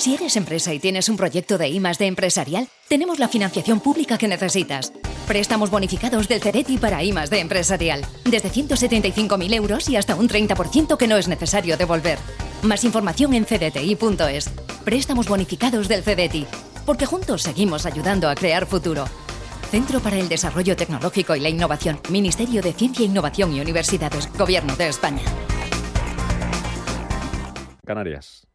Si eres empresa y tienes un proyecto de I+D empresarial, tenemos la financiación pública que necesitas. Préstamos bonificados del CEDETI para I+D empresarial. Desde 175.000 euros y hasta un 30% que no es necesario devolver. Más información en cdti.es. Préstamos bonificados del CEDETI. Porque juntos seguimos ayudando a crear futuro. Centro para el Desarrollo Tecnológico y la Innovación. Ministerio de Ciencia, Innovación y Universidades. Gobierno de España. Canarias.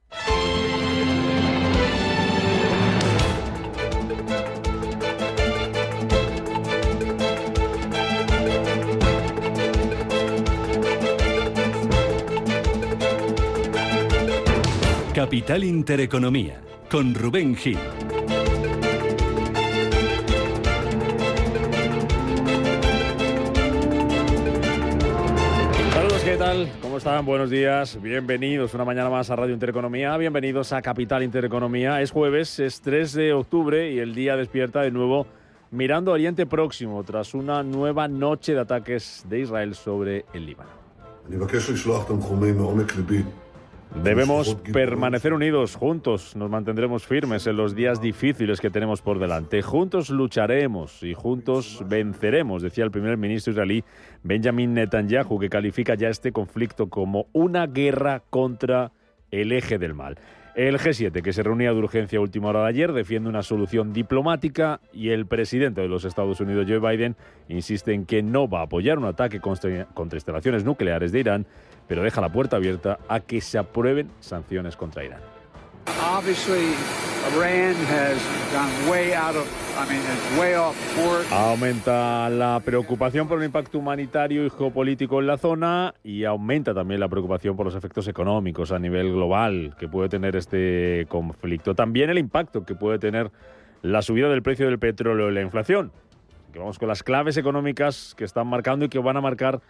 Capital Intereconomía, con Rubén Gil. Saludos, ¿qué tal? ¿Cómo están? Buenos días. Bienvenidos una mañana más a Radio Intereconomía. Bienvenidos a Capital Intereconomía. Es jueves, es 3 de octubre y el día despierta de nuevo mirando Oriente Próximo tras una nueva noche de ataques de Israel sobre el Líbano. Debemos permanecer unidos, juntos nos mantendremos firmes en los días difíciles que tenemos por delante. Juntos lucharemos y juntos venceremos, decía el primer ministro israelí Benjamin Netanyahu, que califica ya este conflicto como una guerra contra el eje del mal. El G7, que se reunía de urgencia a última hora de ayer, defiende una solución diplomática y el presidente de los Estados Unidos, Joe Biden, insiste en que no va a apoyar un ataque contra instalaciones nucleares de Irán, pero deja la puerta abierta a que se aprueben sanciones contra Irán. Aumenta la preocupación por el impacto humanitario y geopolítico en la zona y aumenta también la preocupación por los efectos económicos a nivel global que puede tener este conflicto. También el impacto que puede tener la subida del precio del petróleo y la inflación. Que vamos con las claves económicas que están marcando y que van a marcar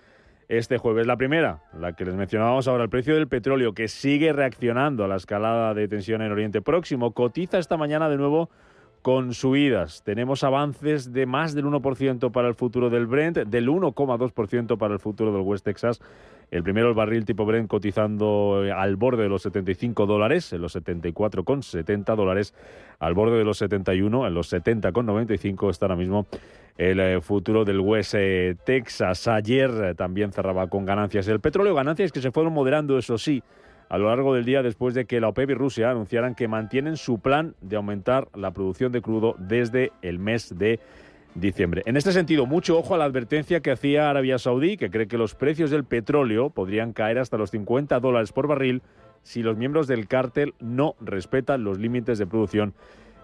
este jueves. La primera, la que les mencionábamos ahora, el precio del petróleo, que sigue reaccionando a la escalada de tensión en Oriente Próximo, cotiza esta mañana de nuevo con subidas. Tenemos avances de más del 1% para el futuro del Brent, del 1,2% para el futuro del West Texas. El primero, el barril tipo Brent, cotizando al borde de los $75, en los $74,70, al borde de los 71, en los 70,95 está ahora mismo el futuro del West Texas. Ayer también cerraba con ganancias el petróleo, ganancias que se fueron moderando, eso sí, a lo largo del día después de que la OPEP y Rusia anunciaran que mantienen su plan de aumentar la producción de crudo desde el mes de diciembre. En este sentido, mucho ojo a la advertencia que hacía Arabia Saudí, que cree que los precios del petróleo podrían caer hasta los $50 por barril si los miembros del cártel no respetan los límites de producción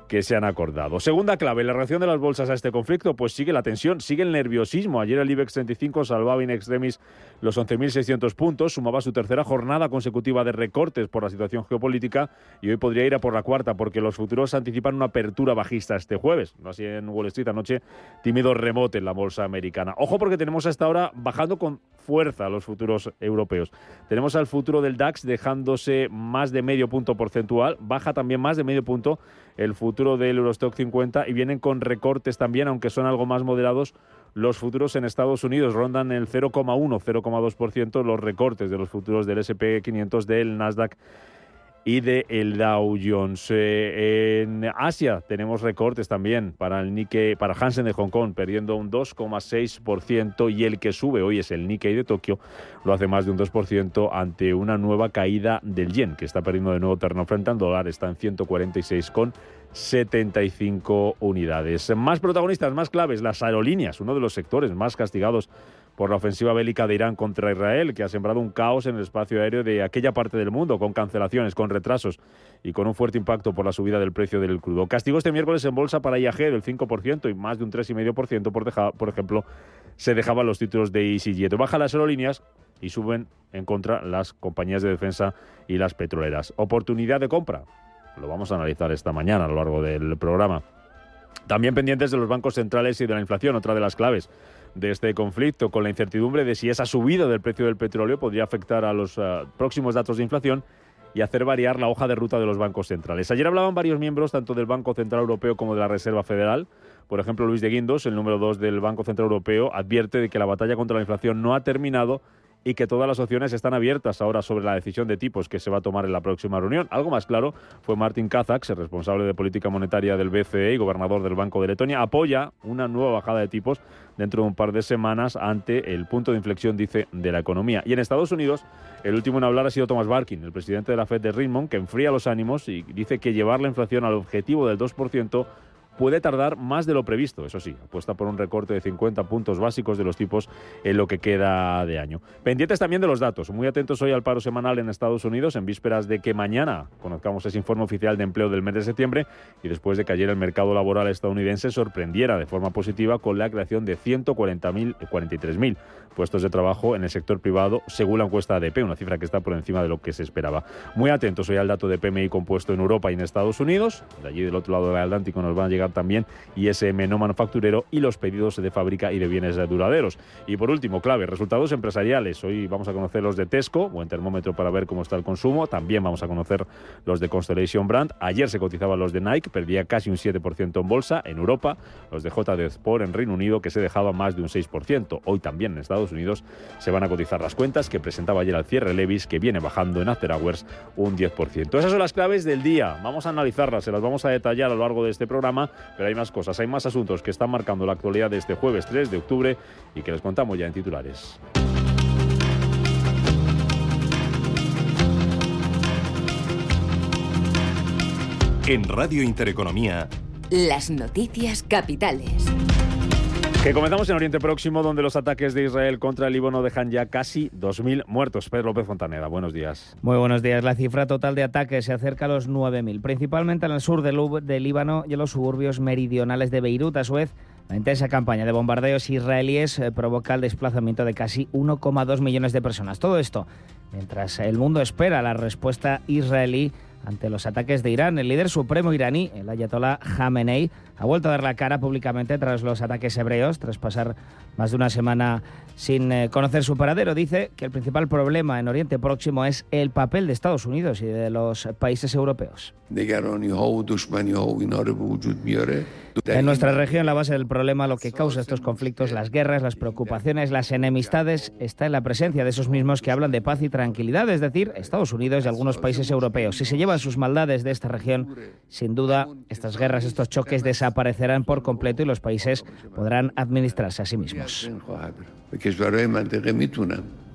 que se han acordado. Segunda clave, la reacción de las bolsas a este conflicto, pues sigue la tensión, sigue el nerviosismo. Ayer el IBEX 35 salvaba in extremis los 11.600 puntos, sumaba su tercera jornada consecutiva de recortes por la situación geopolítica y hoy podría ir a por la cuarta porque los futuros anticipan una apertura bajista este jueves. No así en Wall Street anoche, tímido rebote en la bolsa americana. Ojo porque tenemos hasta ahora bajando con fuerza los futuros europeos. Tenemos al futuro del DAX dejándose más de medio punto porcentual, baja también más de medio punto el futuro del Eurostock 50 y vienen con recortes también, aunque son algo más moderados. Los futuros en Estados Unidos rondan el 0,1-0,2% los recortes de los futuros del S&P 500, del Nasdaq y del Dow Jones. En Asia tenemos recortes también para el Nikkei, para Hansen de Hong Kong, perdiendo un 2,6%, y el que sube hoy es el Nikkei de Tokio, lo hace más de un 2% ante una nueva caída del yen, que está perdiendo de nuevo terreno frente al dólar, está en 146,75 unidades. Más protagonistas, más claves, las aerolíneas, uno de los sectores más castigados por la ofensiva bélica de Irán contra Israel, que ha sembrado un caos en el espacio aéreo de aquella parte del mundo, con cancelaciones, con retrasos y con un fuerte impacto por la subida del precio del crudo. Castigo este miércoles en bolsa para IAG del 5% y más de un 3,5%, por ejemplo, se dejaban los títulos de EasyJet. Bajan las aerolíneas y suben en contra las compañías de defensa y las petroleras. Oportunidad de compra. Lo vamos a analizar esta mañana a lo largo del programa. También pendientes de los bancos centrales y de la inflación, otra de las claves de este conflicto, con la incertidumbre de si esa subida del precio del petróleo podría afectar a los próximos datos de inflación y hacer variar la hoja de ruta de los bancos centrales. Ayer hablaban varios miembros, tanto del Banco Central Europeo como de la Reserva Federal. Por ejemplo, Luis de Guindos, el número 2 del Banco Central Europeo, advierte de que la batalla contra la inflación no ha terminado y que todas las opciones están abiertas ahora sobre la decisión de tipos que se va a tomar en la próxima reunión. Algo más claro fue Martin Kazaks, el responsable de política monetaria del BCE y gobernador del Banco de Letonia. Apoya una nueva bajada de tipos dentro de un par de semanas ante el punto de inflexión, dice, de la economía. Y en Estados Unidos, el último en hablar ha sido Thomas Barkin, el presidente de la Fed de Richmond, que enfría los ánimos y dice que llevar la inflación al objetivo del 2% puede tardar más de lo previsto. Eso sí, apuesta por un recorte de 50 puntos básicos de los tipos en lo que queda de año. Pendientes también de los datos. Muy atentos hoy al paro semanal en Estados Unidos, en vísperas de que mañana conozcamos ese informe oficial de empleo del mes de septiembre y después de que ayer el mercado laboral estadounidense sorprendiera de forma positiva con la creación de 43.000 puestos de trabajo en el sector privado, según la encuesta ADP, una cifra que está por encima de lo que se esperaba. Muy atentos hoy al dato de PMI compuesto en Europa y en Estados Unidos. De allí, del otro lado del Atlántico, nos van a llegar también ISM no manufacturero y los pedidos de fábrica y de bienes duraderos. Y por último, clave, resultados empresariales. Hoy vamos a conocer los de Tesco, buen termómetro para ver cómo está el consumo. También vamos a conocer los de Constellation Brand. Ayer se cotizaban los de Nike, perdía casi un 7% en bolsa. En Europa, los de JD Sport en Reino Unido, que se dejaba más de un 6%. Hoy también en Estados Unidos se van a cotizar las cuentas que presentaba ayer al cierre Levis, que viene bajando en After Hours un 10%. Esas son las claves del día. Vamos a analizarlas, se las vamos a detallar a lo largo de este programa, pero hay más cosas, hay más asuntos que están marcando la actualidad de este jueves 3 de octubre y que les contamos ya en titulares. En Radio Intereconomía, las noticias capitales. Que comenzamos en Oriente Próximo, donde los ataques de Israel contra el Líbano dejan ya casi 2.000 muertos. Pedro López Fontaneda, buenos días. Muy buenos días. La cifra total de ataques se acerca a los 9.000, principalmente en el sur del Líbano y en los suburbios meridionales de Beirut. A su vez, la intensa campaña de bombardeos israelíes provoca el desplazamiento de casi 1,2 millones de personas. Todo esto mientras el mundo espera la respuesta israelí ante los ataques de Irán. El líder supremo iraní, el ayatolá Jamenei, ha vuelto a dar la cara públicamente tras los ataques hebreos, tras pasar más de una semana sin conocer su paradero. Dice que el principal problema en Oriente Próximo es el papel de Estados Unidos y de los países europeos. En nuestra región, la base del problema, lo que causa estos conflictos, las guerras, las preocupaciones, las enemistades, está en la presencia de esos mismos que hablan de paz y tranquilidad, es decir, Estados Unidos y algunos países europeos. Si se llevan sus maldades de esta región, sin duda, estas guerras, estos choques desaparecerán por completo y los países podrán administrarse a sí mismos.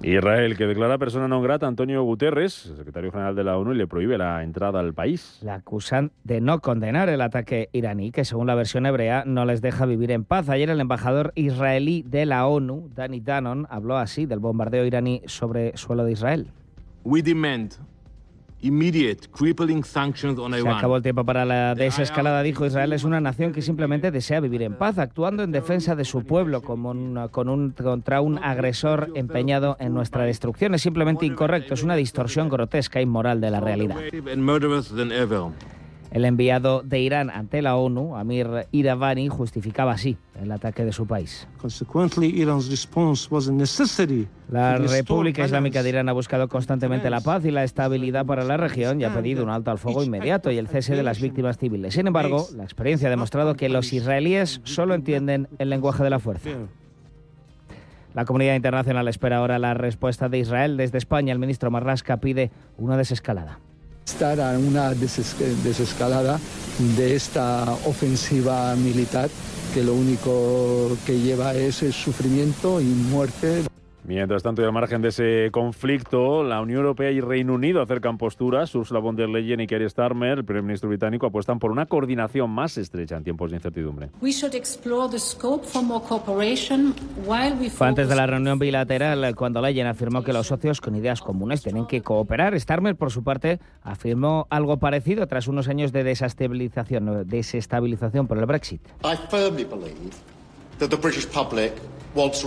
Israel, que declara persona non grata a Antonio Guterres, secretario general de la ONU, y le prohíbe la entrada al país. La acusan de no condenar el ataque iraní, que según la versión hebrea no les deja vivir en paz. Ayer el embajador israelí de la ONU, Danny Danon, habló así del bombardeo iraní sobre suelo de Israel. We demand immediate crippling sanctions on Se Iran. acabó el tiempo para la desescalada, dijo. Israel es una nación que simplemente desea vivir en paz, actuando en defensa de su pueblo contra un agresor empeñado en nuestra destrucción. Es simplemente incorrecto, es una distorsión grotesca e inmoral de la realidad. And murderous than ever. El enviado de Irán ante la ONU, Amir Iravani, justificaba así el ataque de su país. La República Islámica de Irán ha buscado constantemente la paz y la estabilidad para la región y ha pedido un alto al fuego inmediato y el cese de las víctimas civiles. Sin embargo, la experiencia ha demostrado que los israelíes solo entienden el lenguaje de la fuerza. La comunidad internacional espera ahora la respuesta de Israel. Desde España, el ministro Marlaska pide una desescalada. Estar a una desescalada de esta ofensiva militar que lo único que lleva es el sufrimiento y muerte. Mientras tanto, y al margen de ese conflicto, la Unión Europea y Reino Unido acercan posturas. Ursula von der Leyen y Keir Starmer, el primer ministro británico, apuestan por una coordinación más estrecha en tiempos de incertidumbre. Fue antes de la reunión bilateral cuando Leyen afirmó que los socios con ideas comunes tienen que cooperar. Starmer, por su parte, afirmó algo parecido tras unos años de desestabilización por el Brexit.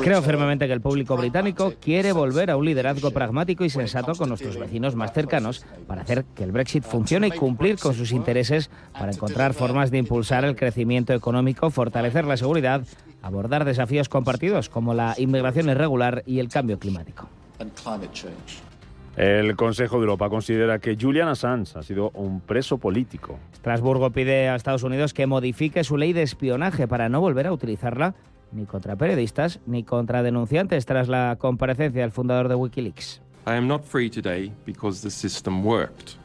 Creo firmemente que el público británico quiere volver a un liderazgo pragmático y sensato con nuestros vecinos más cercanos para hacer que el Brexit funcione y cumplir con sus intereses para encontrar formas de impulsar el crecimiento económico, fortalecer la seguridad, abordar desafíos compartidos como la inmigración irregular y el cambio climático. El Consejo de Europa considera que Julian Assange ha sido un preso político. Estrasburgo pide a Estados Unidos que modifique su ley de espionaje para no volver a utilizarla ni contra periodistas ni contra denunciantes tras la comparecencia del fundador de Wikileaks. I am not free today because the system worked.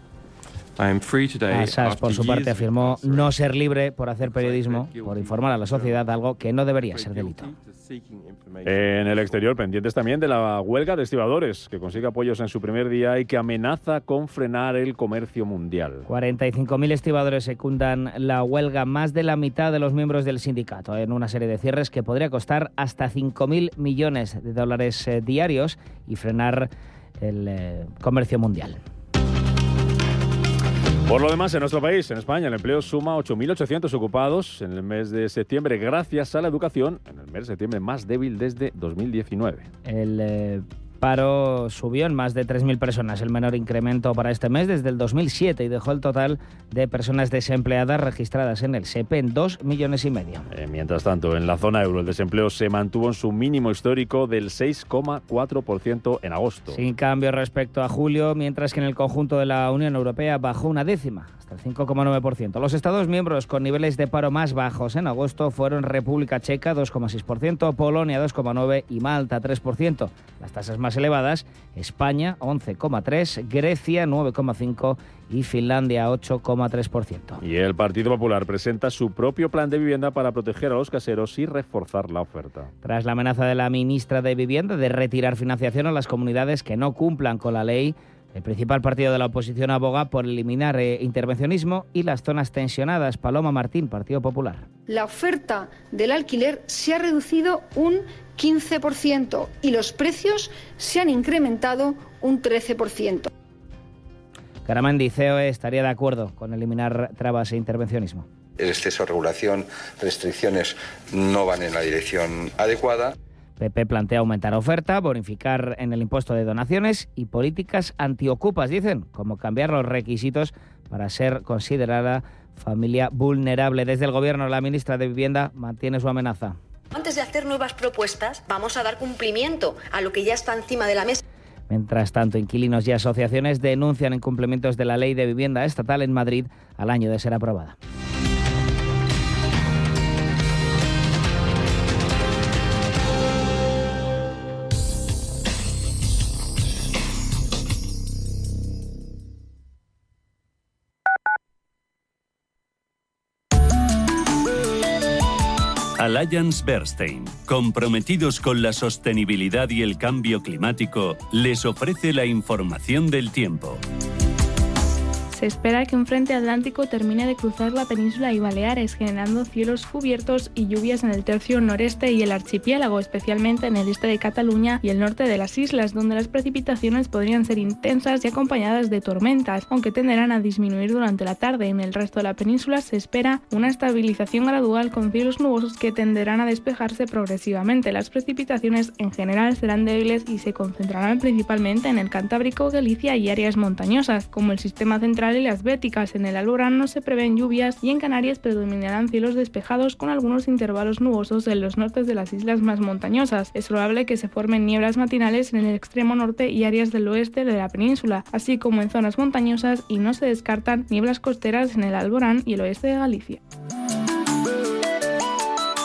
I am free today. Assange, por su parte, afirmó no ser libre por hacer periodismo, por informar a la sociedad, algo que no debería ser delito. En el exterior, pendientes también de la huelga de estibadores, que consigue apoyos en su primer día y que amenaza con frenar el comercio mundial. 45.000 estibadores secundan la huelga, más de la mitad de los miembros del sindicato, en una serie de cierres que podría costar hasta 5.000 millones de dólares diarios y frenar el comercio mundial. Por lo demás, en nuestro país, en España, el empleo suma 8.800 ocupados en el mes de septiembre, gracias a la educación, en el mes de septiembre más débil desde 2019. El paro subió en más de 3.000 personas, el menor incremento para este mes desde el 2007, y dejó el total de personas desempleadas registradas en el SEPE en 2,5 millones. Mientras tanto, en la zona euro, el desempleo se mantuvo en su mínimo histórico del 6,4% en agosto. Sin cambio respecto a julio, mientras que en el conjunto de la Unión Europea bajó una décima, hasta el 5,9%. Los Estados miembros con niveles de paro más bajos en agosto fueron República Checa, 2,6%, Polonia, 2,9% y Malta, 3%. Las tasas más elevadas, España, 11,3%, Grecia, 9,5% y Finlandia, 8,3%. Y el Partido Popular presenta su propio plan de vivienda para proteger a los caseros y reforzar la oferta. Tras la amenaza de la ministra de Vivienda de retirar financiación a las comunidades que no cumplan con la ley, el principal partido de la oposición aboga por eliminar intervencionismo y las zonas tensionadas. Paloma Martín, Partido Popular. La oferta del alquiler se ha reducido un 15% y los precios se han incrementado un 13%. Garamendi, COE, estaría de acuerdo con eliminar trabas e intervencionismo. El exceso de regulación, restricciones no van en la dirección adecuada. PP plantea aumentar oferta, bonificar en el impuesto de donaciones y políticas antiocupas, dicen, como cambiar los requisitos para ser considerada familia vulnerable. Desde el Gobierno, la ministra de Vivienda mantiene su amenaza. Antes de hacer nuevas propuestas, vamos a dar cumplimiento a lo que ya está encima de la mesa. Mientras tanto, inquilinos y asociaciones denuncian incumplimientos de la Ley de Vivienda Estatal en Madrid al año de ser aprobada. Allianz Bernstein, comprometidos con la sostenibilidad y el cambio climático, les ofrece la información del tiempo. Se espera que un frente atlántico termine de cruzar la península y Baleares, generando cielos cubiertos y lluvias en el tercio noreste y el archipiélago, especialmente en el este de Cataluña y el norte de las islas, donde las precipitaciones podrían ser intensas y acompañadas de tormentas, aunque tenderán a disminuir durante la tarde. En el resto de la península se espera una estabilización gradual con cielos nubosos que tenderán a despejarse progresivamente. Las precipitaciones en general serán débiles y se concentrarán principalmente en el Cantábrico, Galicia y áreas montañosas, como el sistema central y las Béticas. En el Alborán no se prevén lluvias y en Canarias predominarán cielos despejados con algunos intervalos nubosos en los nortes de las islas más montañosas. Es probable que se formen nieblas matinales en el extremo norte y áreas del oeste de la península, así como en zonas montañosas, y no se descartan nieblas costeras en el Alborán y el oeste de Galicia.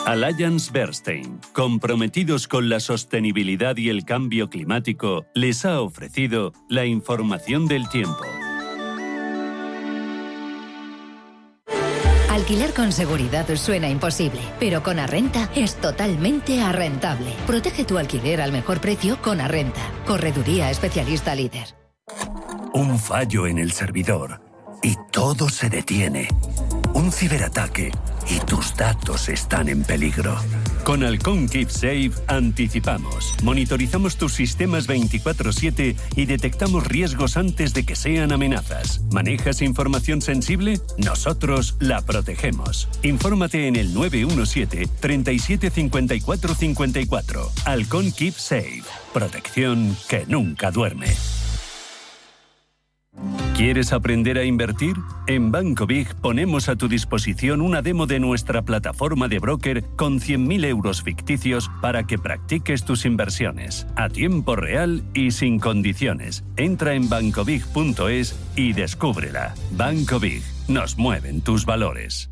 Allianz Bernstein, comprometidos con la sostenibilidad y el cambio climático, les ha ofrecido la información del tiempo. Alquilar con seguridad suena imposible, pero con Arrenta es totalmente arrentable. Protege tu alquiler al mejor precio con Arrenta. Correduría especialista líder. Un fallo en el servidor y todo se detiene. Un ciberataque y tus datos están en peligro. Con Halcón KeepSafe anticipamos, monitorizamos tus sistemas 24/7 y detectamos riesgos antes de que sean amenazas. ¿Manejas información sensible? Nosotros la protegemos. Infórmate en el 917 37 54 54. Halcón KeepSafe. Protección que nunca duerme. ¿Quieres aprender a invertir? En Banco Big ponemos a tu disposición una demo de nuestra plataforma de broker con 100.000 euros ficticios para que practiques tus inversiones a tiempo real y sin condiciones. Entra en bancobig.es y descúbrela. Banco Big. Nos mueven tus valores.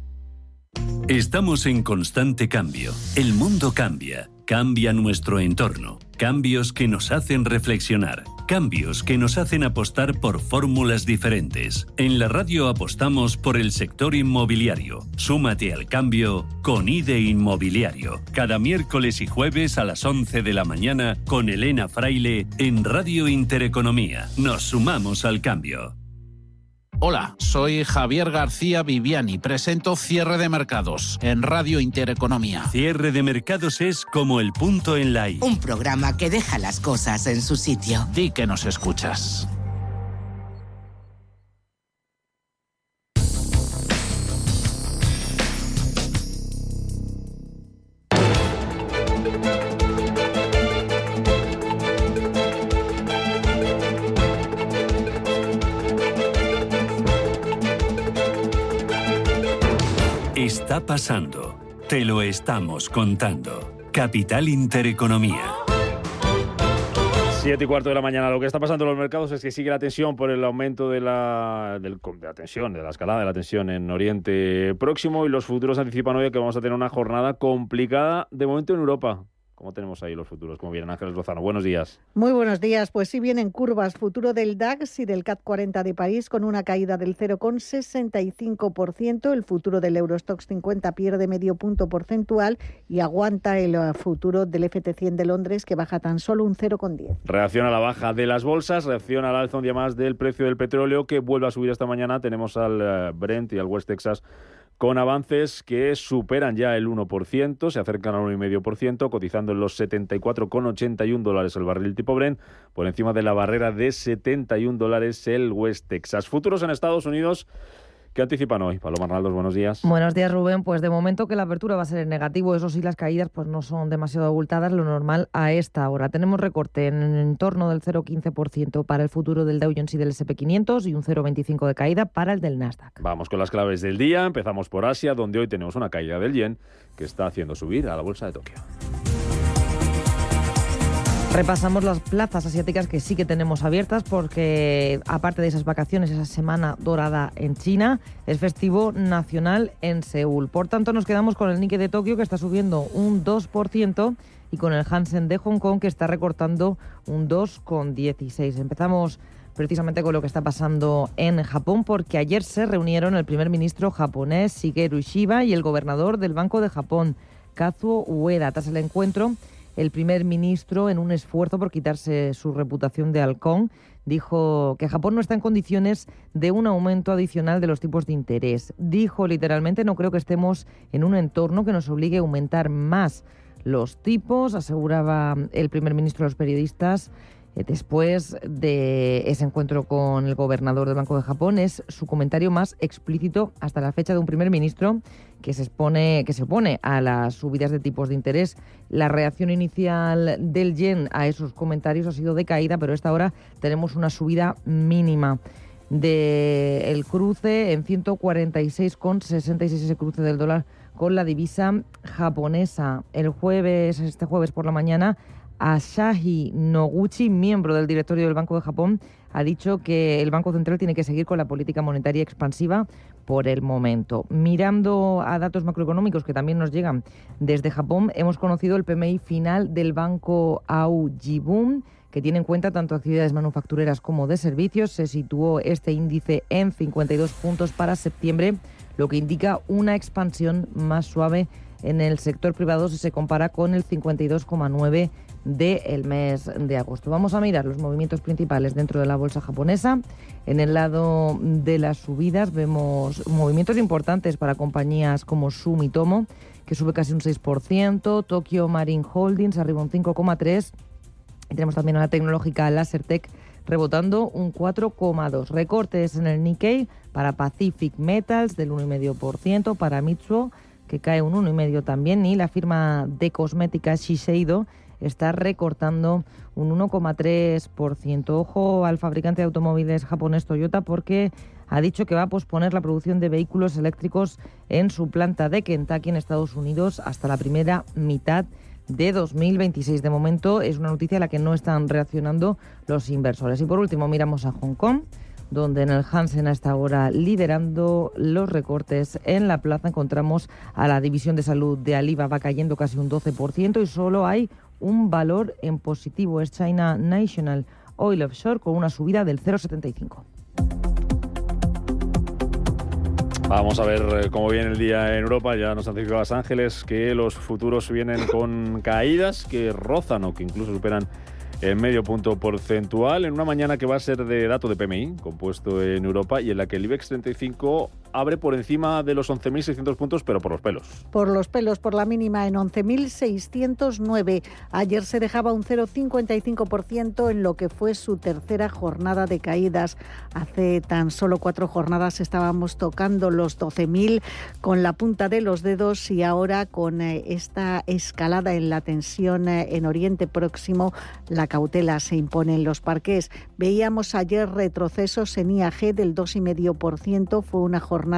Estamos en constante cambio. El mundo cambia. Cambia nuestro entorno. Cambios que nos hacen reflexionar. Cambios que nos hacen apostar por fórmulas diferentes. En la radio apostamos por el sector inmobiliario. Súmate al cambio con IDE Inmobiliario. Cada miércoles y jueves a las 11 de la mañana con Elena Fraile en Radio Intereconomía. Nos sumamos al cambio. Hola, soy Javier García Viviani. Presento Cierre de Mercados en Radio Intereconomía. Cierre de Mercados es como el punto en la I. Un programa que deja las cosas en su sitio. Di que nos escuchas. Está pasando. Te lo estamos contando. Capital Intereconomía. 7:15 de la mañana. Lo que está pasando en los mercados es que sigue la tensión por el aumento de la escalada de la tensión en Oriente Próximo, y los futuros anticipan hoy que vamos a tener una jornada complicada de momento en Europa. ¿Cómo tenemos ahí los futuros? ¿Cómo vienen? Ángeles Lozano, buenos días. Muy buenos días. Pues sí vienen curvas. Futuro del DAX y del CAC 40 de París con una caída del 0,65%. El futuro del Eurostoxx 50 pierde medio punto porcentual y aguanta el futuro del FT100 de Londres, que baja tan solo un 0,10. Reacción a la baja de las bolsas, reacción al alza un día más del precio del petróleo, que vuelve a subir esta mañana. Tenemos al Brent y al West Texas con avances que superan ya el 1%, se acercan al 1,5%, cotizando en los $74,81 el barril tipo Brent, por encima de la barrera de $71 el West Texas. Futuros en Estados Unidos, ¿qué anticipan hoy? Paloma Arnaldos, buenos días. Buenos días, Rubén. Pues de momento que la apertura va a ser en negativo. Eso sí, las caídas pues no son demasiado abultadas, lo normal a esta hora. Tenemos recorte en torno del 0,15% para el futuro del Dow Jones y del S&P 500 y un 0,25% de caída para el del Nasdaq. Vamos con las claves del día. Empezamos por Asia, donde hoy tenemos una caída del yen que está haciendo subir a la bolsa de Tokio. Repasamos las plazas asiáticas que sí que tenemos abiertas porque, aparte de esas vacaciones, esa semana dorada en China, es festivo nacional en Seúl. Por tanto, nos quedamos con el Nikkei de Tokio, que está subiendo un 2%, y con el Hansen de Hong Kong, que está recortando un 2,16%. Empezamos precisamente con lo que está pasando en Japón, porque ayer se reunieron el primer ministro japonés, Shigeru Ishiba, y el gobernador del Banco de Japón, Kazuo Ueda. Tras el encuentro, el primer ministro, en un esfuerzo por quitarse su reputación de halcón, dijo que Japón no está en condiciones de un aumento adicional de los tipos de interés. Dijo literalmente: no creo que estemos en un entorno que nos obligue a aumentar más los tipos, aseguraba el primer ministro a los periodistas después de ese encuentro con el gobernador del Banco de Japón. Es su comentario más explícito hasta la fecha de un primer ministro que se opone a las subidas de tipos de interés. La reacción inicial del yen a esos comentarios ha sido de caída, pero a esta hora tenemos una subida mínima del cruce en 146,66 ese cruce del dólar con la divisa japonesa. Este jueves por la mañana, Asahi Noguchi, miembro del directorio del Banco de Japón, ha dicho que el Banco Central tiene que seguir con la política monetaria expansiva por el momento. Mirando a datos macroeconómicos que también nos llegan desde Japón, hemos conocido el PMI final del banco Aujibun, que tiene en cuenta tanto actividades manufactureras como de servicios. Se situó este índice en 52 puntos para septiembre, lo que indica una expansión más suave en el sector privado si se compara con el 52,9 del mes de agosto. Vamos a mirar los movimientos principales dentro de la bolsa japonesa. En el lado de las subidas vemos movimientos importantes para compañías como Sumitomo, que sube casi un 6%, Tokyo Marine Holdings arriba un 5,3%, y tenemos también a la tecnológica Lasertec rebotando un 4,2%. Recortes en el Nikkei para Pacific Metals del 1,5%, para Mitsuo, que cae un 1,5% también, y la firma de cosmética Shiseido está recortando un 1,3%. Ojo al fabricante de automóviles japonés Toyota, porque ha dicho que va a posponer la producción de vehículos eléctricos en su planta de Kentucky en Estados Unidos hasta la primera mitad de 2026. De momento es una noticia a la que no están reaccionando los inversores. Y por último miramos a Hong Kong, donde en el Hansen a esta hora liderando los recortes. En la plaza encontramos a la división de salud de Alibaba cayendo casi un 12% y solo hay un valor en positivo, es China National Oil Offshore con una subida del 0,75. Vamos a ver cómo viene el día en Europa. Ya nos anticipaba Los Ángeles que los futuros vienen con caídas que rozan o que incluso superan el medio punto porcentual en una mañana que va a ser de dato de PMI compuesto en Europa y en la que el IBEX 35 abre por encima de los 11.600 puntos, pero por los pelos. Por los pelos, por la mínima en 11.609. Ayer se dejaba un 0,55% en lo que fue su tercera jornada de caídas. Hace tan solo 4 jornadas estábamos tocando los 12.000 con la punta de los dedos y ahora con esta escalada en la tensión en Oriente Próximo, la cautela se impone en los parqués. Veíamos ayer retrocesos en IAG del 2,5%. Fue una jornada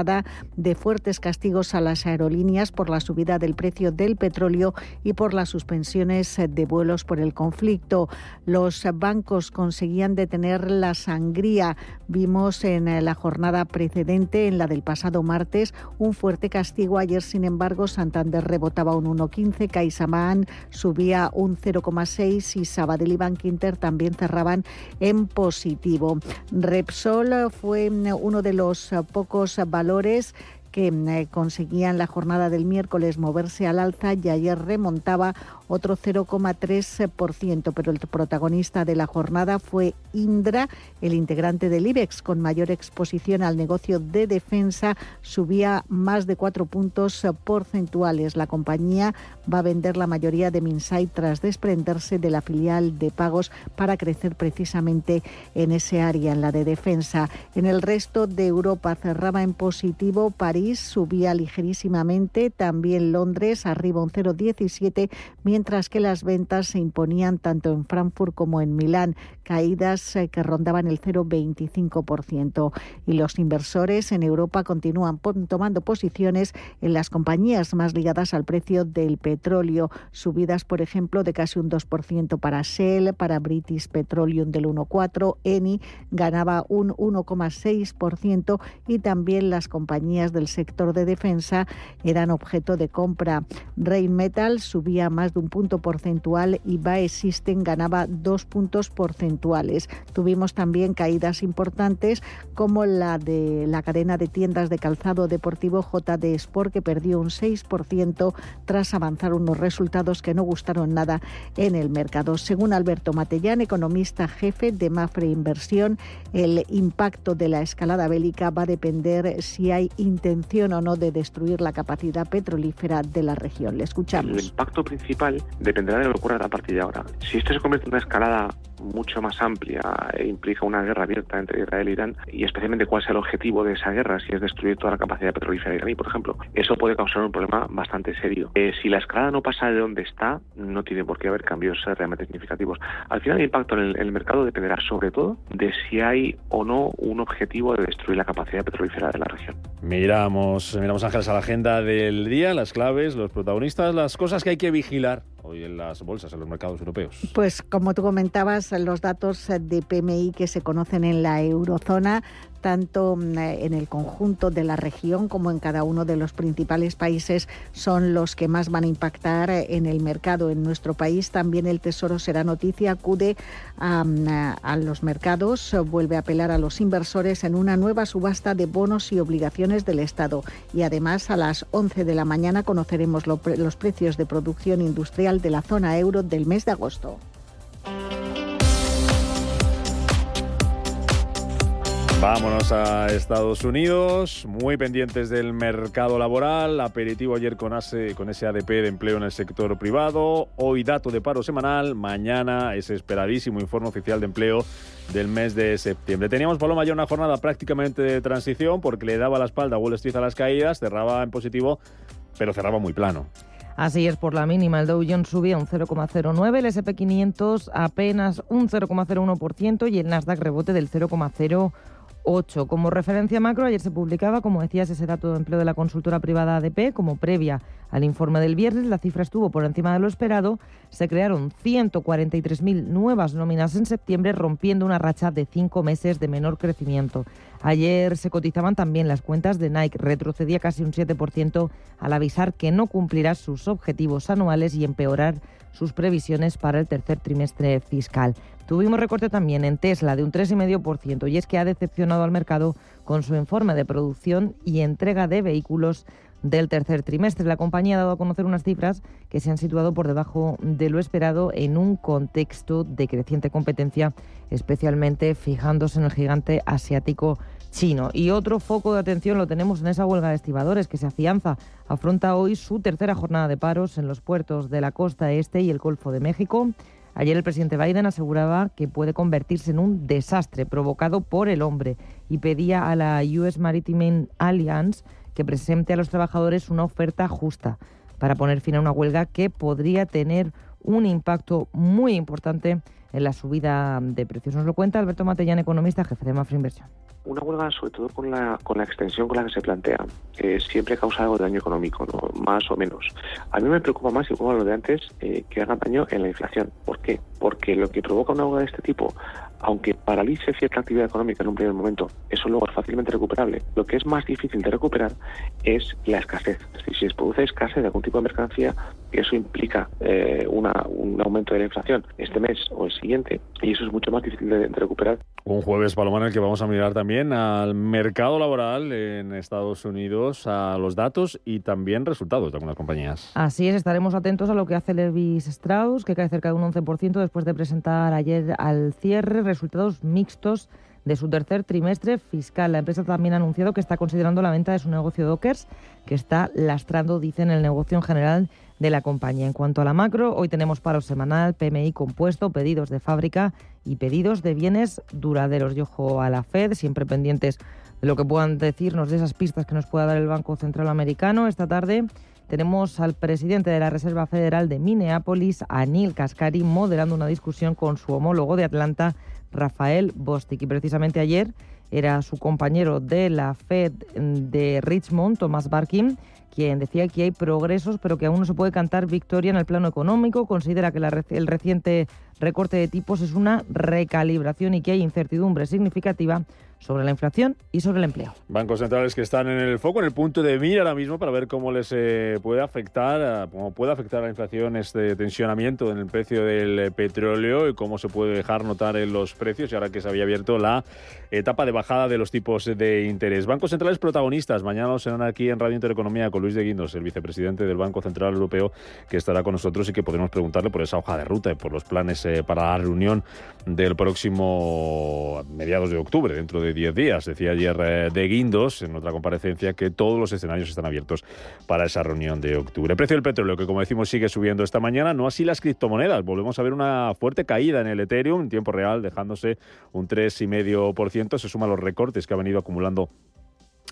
de fuertes castigos a las aerolíneas por la subida del precio del petróleo y por las suspensiones de vuelos por el conflicto. Los bancos conseguían detener la sangría. Vimos en la jornada precedente, en la del pasado martes, un fuerte castigo. Ayer, sin embargo, Santander rebotaba un 1,15, CaixaBank subía un 0,6 y Sabadell y Bankinter también cerraban en positivo. Repsol fue uno de los pocos valores que conseguían la jornada del miércoles moverse al alza y ayer remontaba otro 0,3%, pero el protagonista de la jornada fue Indra, el integrante del IBEX con mayor exposición al negocio de defensa, subía más de 4 puntos porcentuales. La compañía va a vender la mayoría de Minsait tras desprenderse de la filial de pagos para crecer precisamente en ese área, en la de defensa. En el resto de Europa cerraba en positivo. París subía ligerísimamente, también Londres arriba un 0,17, mientras que las ventas se imponían tanto en Frankfurt como en Milán, caídas que rondaban el 0,25%. Y los inversores en Europa continúan tomando posiciones en las compañías más ligadas al precio del petróleo, subidas por ejemplo de casi un 2% para Shell, para British Petroleum del 1,4%, Eni ganaba un 1,6% y también las compañías del sector de defensa eran objeto de compra. Rheinmetall subía más de un punto porcentual y BAE Systems ganaba 2 puntos porcentuales. Tuvimos también caídas importantes como la de la cadena de tiendas de calzado deportivo JD Sport, que perdió un 6% tras avanzar unos resultados que no gustaron nada en el mercado. Según Alberto Matellán, economista jefe de Mafre Inversión, el impacto de la escalada bélica va a depender si hay intención o no de destruir la capacidad petrolífera de la región. Le escuchamos. El impacto principal dependerá de lo que ocurra a partir de ahora. Si esto se convierte en una escalada mucho más amplia e implica una guerra abierta entre Israel e Irán, y especialmente cuál sea el objetivo de esa guerra, si es destruir toda la capacidad petrolífera iraní, por ejemplo, eso puede causar un problema bastante serio. Si la escalada no pasa de donde está, no tiene por qué haber cambios realmente significativos. Al final el impacto en el mercado dependerá sobre todo de si hay o no un objetivo de destruir la capacidad petrolífera de la región. Miramos Ángeles a la agenda del día, las claves, los protagonistas, las cosas que hay que vigilar hoy en las bolsas, en los mercados europeos. Pues como tú comentabas, los datos de PMI que se conocen en la eurozona, tanto en el conjunto de la región como en cada uno de los principales países, son los que más van a impactar en el mercado. En nuestro país también el Tesoro será noticia, acude a los mercados, vuelve a apelar a los inversores en una nueva subasta de bonos y obligaciones del Estado. Y además a las 11 de la mañana conoceremos los precios de producción industrial de la zona euro del mes de agosto. Vámonos a Estados Unidos, muy pendientes del mercado laboral, aperitivo ayer con ese ADP de empleo en el sector privado, hoy dato de paro semanal, mañana ese esperadísimo informe oficial de empleo del mes de septiembre. Teníamos, Paloma, ya una jornada prácticamente de transición porque le daba la espalda a Wall Street a las caídas, cerraba en positivo, pero cerraba muy plano. Así es, por la mínima el Dow Jones subía un 0,09, el S&P 500 apenas un 0,01% y el Nasdaq rebote del 0,01%. 8. Como referencia macro, ayer se publicaba, como decías, ese dato de empleo de la consultora privada ADP como previa al informe del viernes. La cifra estuvo por encima de lo esperado. Se crearon 143.000 nuevas nóminas en septiembre, rompiendo una racha de 5 meses de menor crecimiento. Ayer se cotizaban también las cuentas de Nike. Retrocedía casi un 7% al avisar que no cumplirá sus objetivos anuales y empeorar sus previsiones para el tercer trimestre fiscal. Tuvimos recorte también en Tesla de un 3,5%, y es que ha decepcionado al mercado con su informe de producción y entrega de vehículos del tercer trimestre. La compañía ha dado a conocer unas cifras que se han situado por debajo de lo esperado en un contexto de creciente competencia, especialmente fijándose en el gigante asiático chino. Y otro foco de atención lo tenemos en esa huelga de estibadores que se afianza. Afronta hoy su tercera jornada de paros en los puertos de la costa este y el Golfo de México. Ayer el presidente Biden aseguraba que puede convertirse en un desastre provocado por el hombre y pedía a la US Maritime Alliance que presente a los trabajadores una oferta justa para poner fin a una huelga que podría tener un impacto muy importante en la subida de precios. Nos lo cuenta Alberto Matellán, economista, jefe de Mafra Inversión. Una huelga, sobre todo con la extensión con la que se plantea, siempre causa algo de daño económico, ¿no? Más o menos. A mí me preocupa más, y como lo de antes, que haga daño en la inflación. ¿Por qué? Porque lo que provoca una huelga de este tipo, aunque paralice cierta actividad económica en un primer momento, eso luego es fácilmente recuperable. Lo que es más difícil de recuperar es la escasez. Es decir, si se produce escasez de algún tipo de mercancía, eso implica un aumento de la inflación este mes o el siguiente, y eso es mucho más difícil de recuperar. Un jueves, Paloma, en el que vamos a mirar también al mercado laboral en Estados Unidos, a los datos y también resultados de algunas compañías. Así es, estaremos atentos a lo que hace Levi Strauss, que cae cerca de un 11% después de presentar ayer al cierre resultados mixtos de su tercer trimestre fiscal. La empresa también ha anunciado que está considerando la venta de su negocio Dockers, que está lastrando, dicen, el negocio en general de la compañía. En cuanto a la macro, hoy tenemos paro semanal, PMI compuesto, pedidos de fábrica y pedidos de bienes duraderos. Y ojo a la Fed, siempre pendientes de lo que puedan decirnos, de esas pistas que nos pueda dar el Banco Central Americano. Esta tarde tenemos al presidente de la Reserva Federal de Minneapolis, a Neil Kaspari, moderando una discusión con su homólogo de Atlanta, Rafael Bostic. Y precisamente ayer era su compañero de la Fed de Richmond, Thomas Barkin, quien decía que hay progresos, pero que aún no se puede cantar victoria en el plano económico. Considera que el reciente recorte de tipos es una recalibración y que hay incertidumbre significativa sobre la inflación y sobre el empleo. Bancos centrales que están en el foco, en el punto de mira ahora mismo para ver cómo les puede afectar a la inflación este tensionamiento en el precio del petróleo y cómo se puede dejar notar en los precios, y ahora que se había abierto la etapa de bajada de los tipos de interés. Bancos centrales protagonistas. Mañana nos serán aquí en Radio Intereconomía con Luis de Guindos, el vicepresidente del Banco Central Europeo, que estará con nosotros y que podremos preguntarle por esa hoja de ruta y por los planes para la reunión del próximo mediados de octubre, dentro de 10 días. Decía ayer de Guindos en otra comparecencia que todos los escenarios están abiertos para esa reunión de octubre. El precio del petróleo, que como decimos sigue subiendo esta mañana, no así las criptomonedas. Volvemos a ver una fuerte caída en el Ethereum en tiempo real, dejándose un 3,5%. Se suman los recortes que ha venido acumulando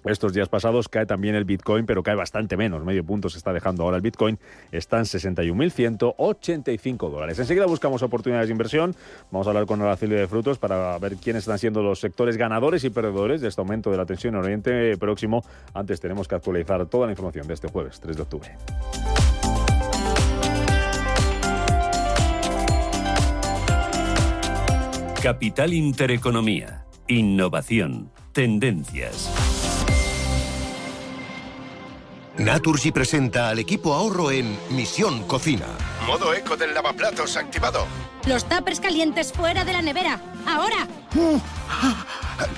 estos días pasados. Cae también el Bitcoin, pero cae bastante menos. Medio punto se está dejando ahora el Bitcoin. Está en $61.185. Enseguida buscamos oportunidades de inversión. Vamos a hablar con Araceli de Frutos para ver quiénes están siendo los sectores ganadores y perdedores de este aumento de la tensión en Oriente Próximo. Antes tenemos que actualizar toda la información de este jueves, 3 de octubre. Capital Intereconomía. Innovación. Tendencias. Naturgy presenta al equipo ahorro en Misión Cocina. Modo eco del lavaplatos activado. Los tuppers calientes fuera de la nevera. ¡Ahora!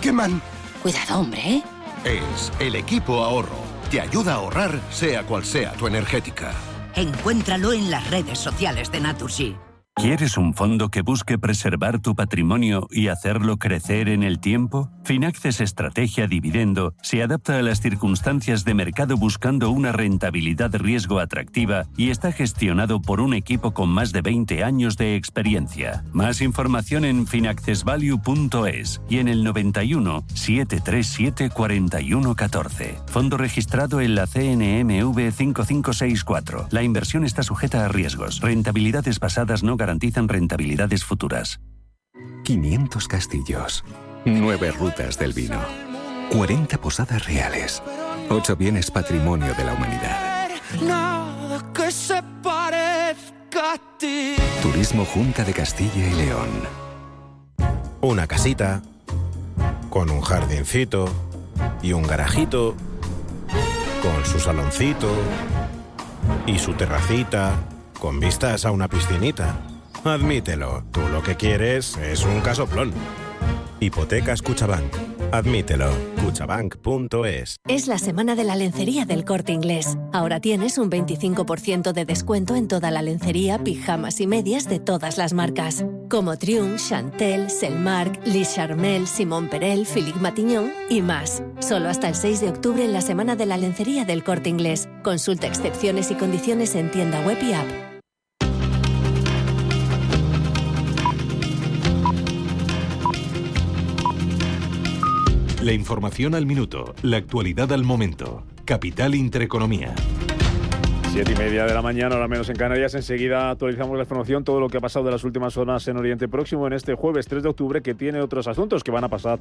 ¡Queman! Cuidado, hombre. Es el equipo ahorro. Te ayuda a ahorrar, sea cual sea tu energética. Encuéntralo en las redes sociales de Naturgy. ¿Quieres un fondo que busque preservar tu patrimonio y hacerlo crecer en el tiempo? Finaccess Estrategia Dividendo se adapta a las circunstancias de mercado buscando una rentabilidad de riesgo atractiva y está gestionado por un equipo con más de 20 años de experiencia. Más información en finaccessvalue.es y en el 91 737 4114. Fondo registrado en la CNMV 5564. La inversión está sujeta a riesgos. Rentabilidades pasadas no garantizan rentabilidades futuras. 500 castillos, 9 rutas del vino, 40 posadas reales, 8 bienes patrimonio de la humanidad. Nada que se parezca a ti. Turismo Junta de Castilla y León. Una casita, con un jardincito y un garajito, con su saloncito y su terracita, con vistas a una piscinita. Admítelo, tú lo que quieres es un casoplón. Hipotecas Cuchabank. Admítelo. Cuchabank.es. Es la semana de la lencería del Corte Inglés. Ahora tienes un 25% de descuento en toda la lencería, pijamas y medias de todas las marcas. Como Triumph, Chantel, Selmark, Les Charmel, Simon Perel, Philippe Matignon y más. Solo hasta el 6 de octubre en la semana de la lencería del Corte Inglés. Consulta excepciones y condiciones en tienda web y app. La información al minuto, la actualidad al momento. Capital Intereconomía. 7:30 de la mañana, ahora menos en Canarias. Enseguida actualizamos la información, todo lo que ha pasado de las últimas horas en Oriente Próximo en este jueves 3 de octubre, que tiene otros asuntos que van a pasar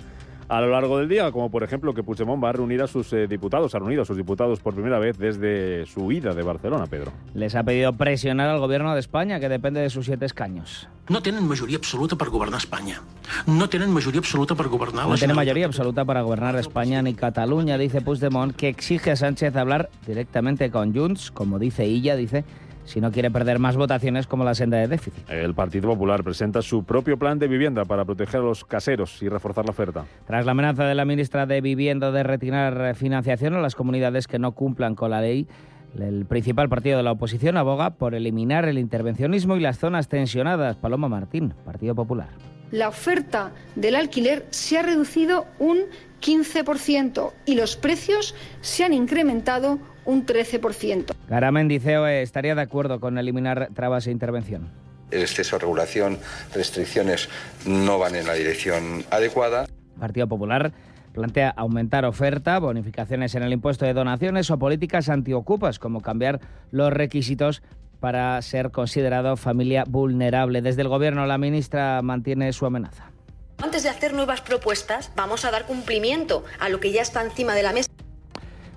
a lo largo del día, como por ejemplo que Puigdemont va a reunir a sus diputados, ha reunido a sus diputados por primera vez desde su ida de Barcelona, Pedro. Les ha pedido presionar al gobierno de España, que depende de sus 7 escaños. No tenen majoria absoluta per governar Espanya. No tenen majoria absoluta per governar la No tiene mayoría absoluta para gobernar España ni Cataluña, dice Puigdemont, que exige a Sánchez hablar directamente con Junts, como dice Illa, dice, si no quiere perder más votaciones como la senda de déficit. El Partido Popular presenta su propio plan de vivienda para proteger a los caseros y reforzar la oferta. Tras la amenaza de la ministra de Vivienda de retirar financiación a las comunidades que no cumplan con la ley, el principal partido de la oposición aboga por eliminar el intervencionismo y las zonas tensionadas. Paloma Martín, Partido Popular. La oferta del alquiler se ha reducido un 15% y los precios se han incrementado un 13%. Garamendi, COE, estaría de acuerdo con eliminar trabas e intervención. El exceso de regulación, restricciones no van en la dirección adecuada. Partido Popular plantea aumentar oferta, bonificaciones en el impuesto de donaciones o políticas antiocupas, como cambiar los requisitos para ser considerado familia vulnerable. Desde el Gobierno, la ministra mantiene su amenaza. Antes de hacer nuevas propuestas, vamos a dar cumplimiento a lo que ya está encima de la mesa.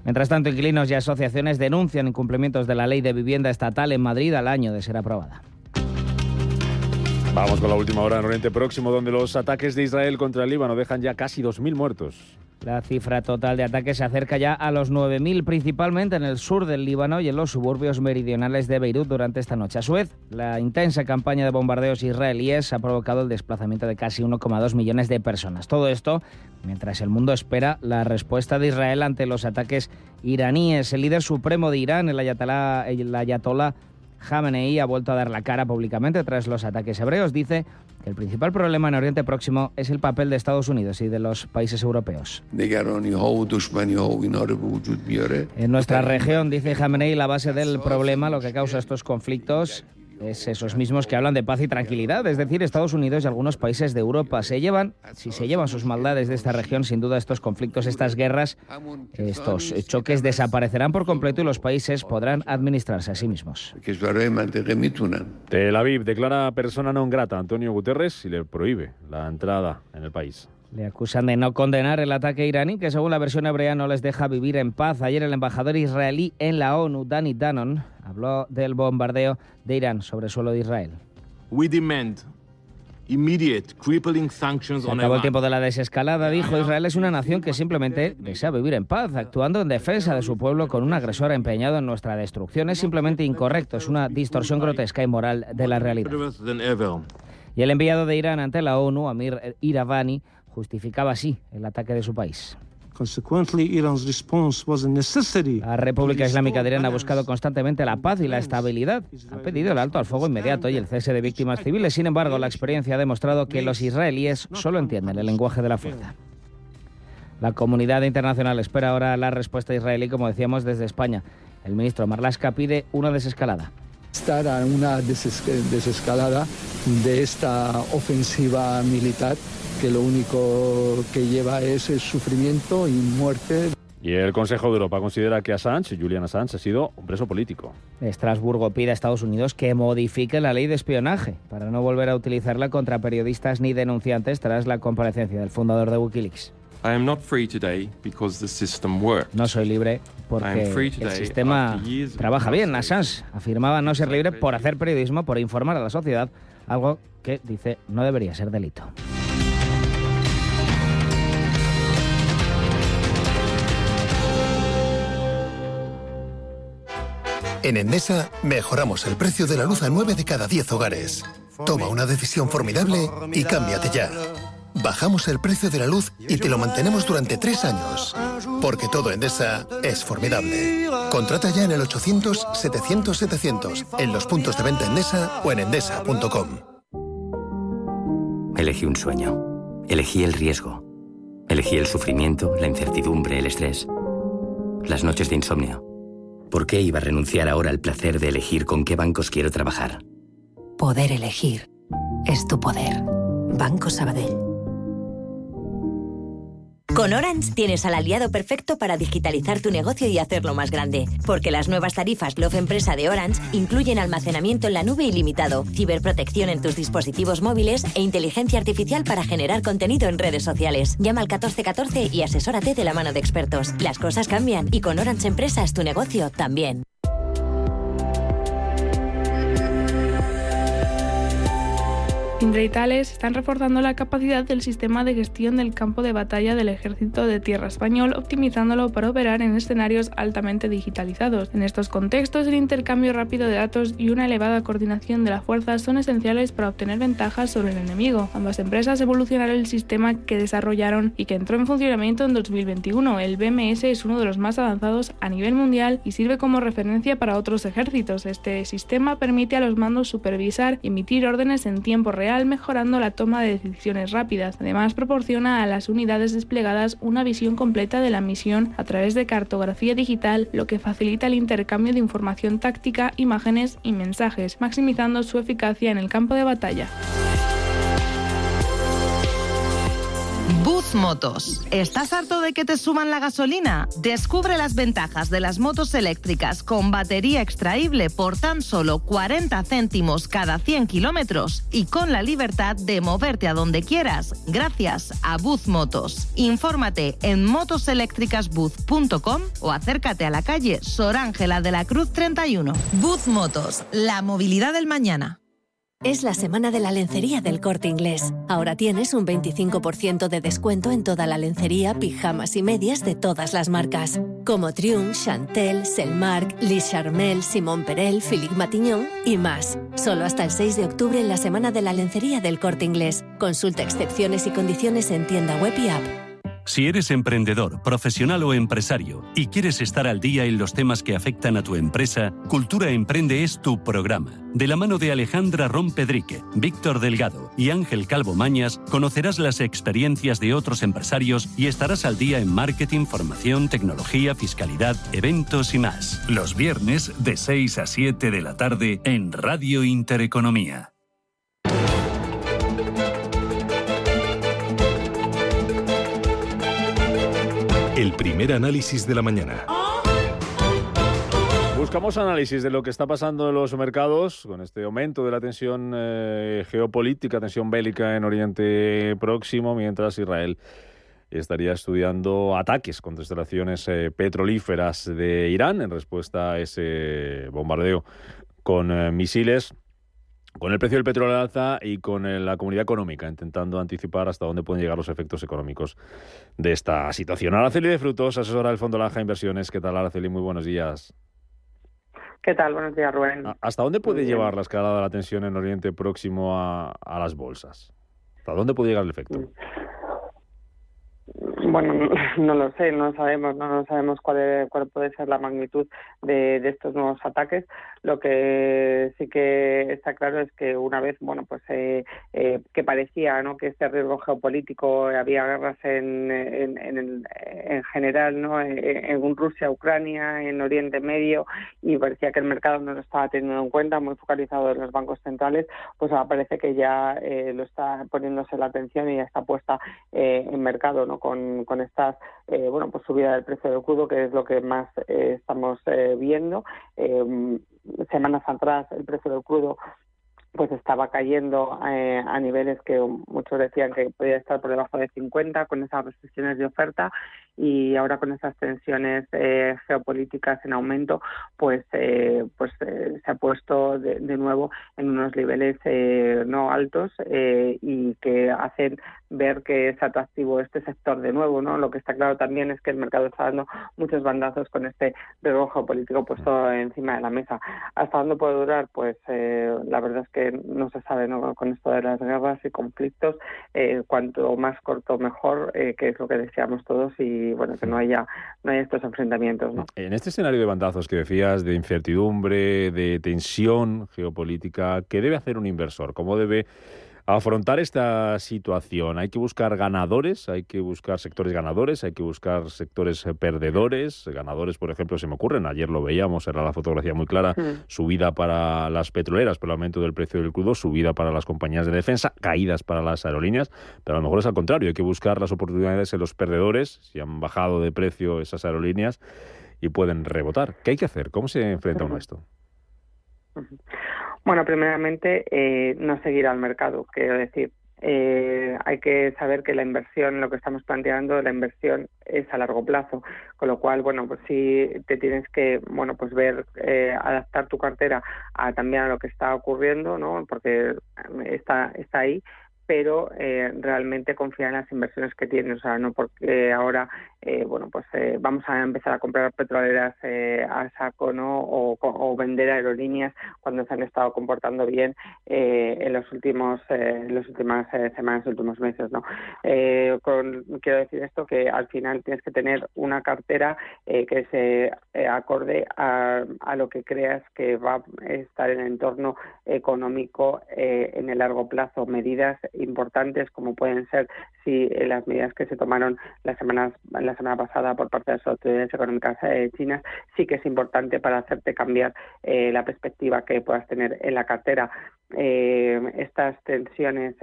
Mientras tanto, inquilinos y asociaciones denuncian incumplimientos de la Ley de Vivienda Estatal en Madrid al año de ser aprobada. Vamos con la última hora en Oriente Próximo, donde los ataques de Israel contra el Líbano dejan ya casi 2.000 muertos. La cifra total de ataques se acerca ya a los 9.000, principalmente en el sur del Líbano y en los suburbios meridionales de Beirut durante esta noche. A su vez, la intensa campaña de bombardeos israelíes ha provocado el desplazamiento de casi 1,2 millones de personas. Todo esto mientras el mundo espera la respuesta de Israel ante los ataques iraníes. El líder supremo de Irán, el ayatolá Khamenei, ha vuelto a dar la cara públicamente tras los ataques hebreos. Dice que el principal problema en Oriente Próximo es el papel de Estados Unidos y de los países europeos. En nuestra región, dice Khamenei, la base del problema, lo que causa estos conflictos, es esos mismos que hablan de paz y tranquilidad, es decir, Estados Unidos y algunos países de Europa. Si se llevan sus maldades de esta región, sin duda estos conflictos, estas guerras, estos choques desaparecerán por completo y los países podrán administrarse a sí mismos. Tel Aviv declara persona non grata a Antonio Guterres y le prohíbe la entrada en el país. Le acusan de no condenar el ataque iraní, que según la versión hebrea no les deja vivir en paz. Ayer el embajador israelí en la ONU, Danny Danon, habló del bombardeo de Irán sobre suelo de Israel. We demand immediate crippling sanctions on Iran. Se acabó el tiempo de la desescalada, dijo. Israel es una nación que simplemente desea vivir en paz, actuando en defensa de su pueblo con un agresor empeñado en nuestra destrucción. Es simplemente incorrecto, es una distorsión grotesca y moral de la realidad. Y el enviado de Irán ante la ONU, Amir Iravani, justificaba así el ataque de su país. La República Islámica de Irán ha buscado constantemente la paz y la estabilidad. Ha pedido el alto al fuego inmediato y el cese de víctimas civiles. Sin embargo, la experiencia ha demostrado que los israelíes solo entienden el lenguaje de la fuerza. La comunidad internacional espera ahora la respuesta israelí, como decíamos, desde España. El ministro Marlaska pide una desescalada. Estar a una desescalada de esta ofensiva militar que lo único que lleva es sufrimiento y muerte. Y el Consejo de Europa considera que Julian Assange, ha sido un preso político. Estrasburgo pide a Estados Unidos que modifique la ley de espionaje para no volver a utilizarla contra periodistas ni denunciantes tras la comparecencia del fundador de Wikileaks. No soy libre porque el sistema trabaja bien. Assange afirmaba no ser libre por hacer periodismo, por informar a la sociedad, algo que, dice, no debería ser delito. En Endesa mejoramos el precio de la luz a 9 de cada 10 hogares. Toma una decisión formidable y cámbiate ya. Bajamos el precio de la luz y te lo mantenemos durante 3 años. Porque todo Endesa es formidable. Contrata ya en el 800-700-700, en los puntos de venta Endesa o en endesa.com. Elegí un sueño. Elegí el riesgo. Elegí el sufrimiento, la incertidumbre, el estrés. Las noches de insomnio. ¿Por qué iba a renunciar ahora al placer de elegir con qué bancos quiero trabajar? Poder elegir es tu poder. Banco Sabadell. Con Orange tienes al aliado perfecto para digitalizar tu negocio y hacerlo más grande. Porque las nuevas tarifas Love Empresa de Orange incluyen almacenamiento en la nube ilimitado, ciberprotección en tus dispositivos móviles e inteligencia artificial para generar contenido en redes sociales. Llama al 1414 y asesórate de la mano de expertos. Las cosas cambian y con Orange Empresas tu negocio también. Indra y Thales están reforzando la capacidad del sistema de gestión del campo de batalla del Ejército de Tierra español, optimizándolo para operar en escenarios altamente digitalizados. En estos contextos, el intercambio rápido de datos y una elevada coordinación de la fuerza son esenciales para obtener ventajas sobre el enemigo. Ambas empresas evolucionaron el sistema que desarrollaron y que entró en funcionamiento en 2021. El BMS es uno de los más avanzados a nivel mundial y sirve como referencia para otros ejércitos. Este sistema permite a los mandos supervisar y emitir órdenes en tiempo real, mejorando la toma de decisiones rápidas. Además, proporciona a las unidades desplegadas una visión completa de la misión a través de cartografía digital, lo que facilita el intercambio de información táctica, imágenes y mensajes, maximizando su eficacia en el campo de batalla. Buzz Motos. ¿Estás harto de que te suban la gasolina? Descubre las ventajas de las motos eléctricas con batería extraíble por tan solo 40 céntimos cada 100 kilómetros y con la libertad de moverte a donde quieras gracias a Buzz Motos. Infórmate en motoseléctricasbuzz.com o acércate a la calle Sor Ángela de la Cruz 31. Buzz Motos, la movilidad del mañana. Es la semana de la lencería del Corte Inglés. Ahora tienes un 25% de descuento en toda la lencería, pijamas y medias de todas las marcas. Como Triumph, Chantel, Selmark, Les Charmel, Simon Perel, Philippe Matignon y más. Solo hasta el 6 de octubre en la semana de la lencería del Corte Inglés. Consulta excepciones y condiciones en tienda web y app. Si eres emprendedor, profesional o empresario y quieres estar al día en los temas que afectan a tu empresa, Cultura Emprende es tu programa. De la mano de Alejandra Rompedrique, Víctor Delgado y Ángel Calvo Mañas, conocerás las experiencias de otros empresarios y estarás al día en marketing, formación, tecnología, fiscalidad, eventos y más. Los viernes de 6 a 7 de la tarde en Radio Intereconomía. El primer análisis de la mañana. Buscamos análisis de lo que está pasando en los mercados con este aumento de la tensión geopolítica, tensión bélica en Oriente Próximo, mientras Israel estaría estudiando ataques contra instalaciones petrolíferas de Irán en respuesta a ese bombardeo con misiles. Con el precio del petróleo al alza y con la comunidad económica intentando anticipar hasta dónde pueden llegar los efectos económicos de esta situación. Araceli de Frutos, asesora del Fondo Lanja Inversiones. ¿Qué tal, Araceli? Muy buenos días. ¿Qué tal? Buenos días, Rubén. ¿Hasta dónde puede llevar la escalada de la tensión en Oriente Próximo a las bolsas? ¿Hasta dónde puede llegar el efecto? Bueno, no lo sé, no lo sabemos cuál puede ser la magnitud de estos nuevos ataques. Lo que sí que está claro es que una vez, que parecía, ¿no?, que este riesgo geopolítico, había guerras en general, ¿no?, en Rusia, Ucrania, en Oriente Medio, y parecía que el mercado no lo estaba teniendo en cuenta, muy focalizado en los bancos centrales, pues ahora parece que ya lo está poniéndose la atención y ya está puesta en mercado, ¿no?, con con estas pues subida del precio del crudo, que es lo que más estamos viendo. Semanas atrás el precio del crudo pues estaba cayendo a niveles que muchos decían que podía estar por debajo de 50 con esas restricciones de oferta, y ahora con esas tensiones geopolíticas en aumento pues se ha puesto de nuevo en unos niveles no altos y que hacen ver que es atractivo este sector de nuevo, ¿no? Lo que está claro también es que el mercado está dando muchos bandazos con este riesgo geopolítico puesto encima de la mesa. ¿Hasta dónde puede durar? Pues la verdad es que no se sabe, ¿no? Con esto de las guerras y conflictos, cuanto más corto mejor, que es lo que deseamos todos, y bueno, que no haya estos enfrentamientos, ¿no? En este escenario de bandazos que decías, de incertidumbre, de tensión geopolítica, ¿qué debe hacer un inversor? ¿Cómo debe afrontar esta situación? ¿Hay que buscar ganadores? ¿Hay que buscar sectores ganadores? ¿Hay que buscar sectores perdedores? Ganadores, por ejemplo, se me ocurren, ayer lo veíamos, era la fotografía muy clara, subida para las petroleras por el aumento del precio del crudo, subida para las compañías de defensa, caídas para las aerolíneas, pero a lo mejor es al contrario, hay que buscar las oportunidades en los perdedores, si han bajado de precio esas aerolíneas y pueden rebotar. ¿Qué hay que hacer? ¿Cómo se enfrenta uno a esto? Bueno, primeramente, no seguir al mercado, quiero decir. Hay que saber que la inversión, lo que estamos planteando, la inversión es a largo plazo, con lo cual, bueno, pues sí te tienes que, bueno, pues ver, adaptar tu cartera también a lo que está ocurriendo, ¿no? Porque está ahí, pero realmente confiar en las inversiones que tienes, o sea, no porque ahora vamos a empezar a comprar petroleras a saco, ¿no? O vender aerolíneas cuando se han estado comportando bien en las últimas semanas, últimos meses, ¿no? Quiero decir esto, que al final tienes que tener una cartera que se acorde a lo que creas que va a estar en el entorno económico en el largo plazo. Medidas importantes como pueden ser las medidas que se tomaron la semana pasada por parte de las autoridades económicas chinas, sí que es importante para hacerte cambiar la perspectiva que puedas tener en la cartera. Estas tensiones,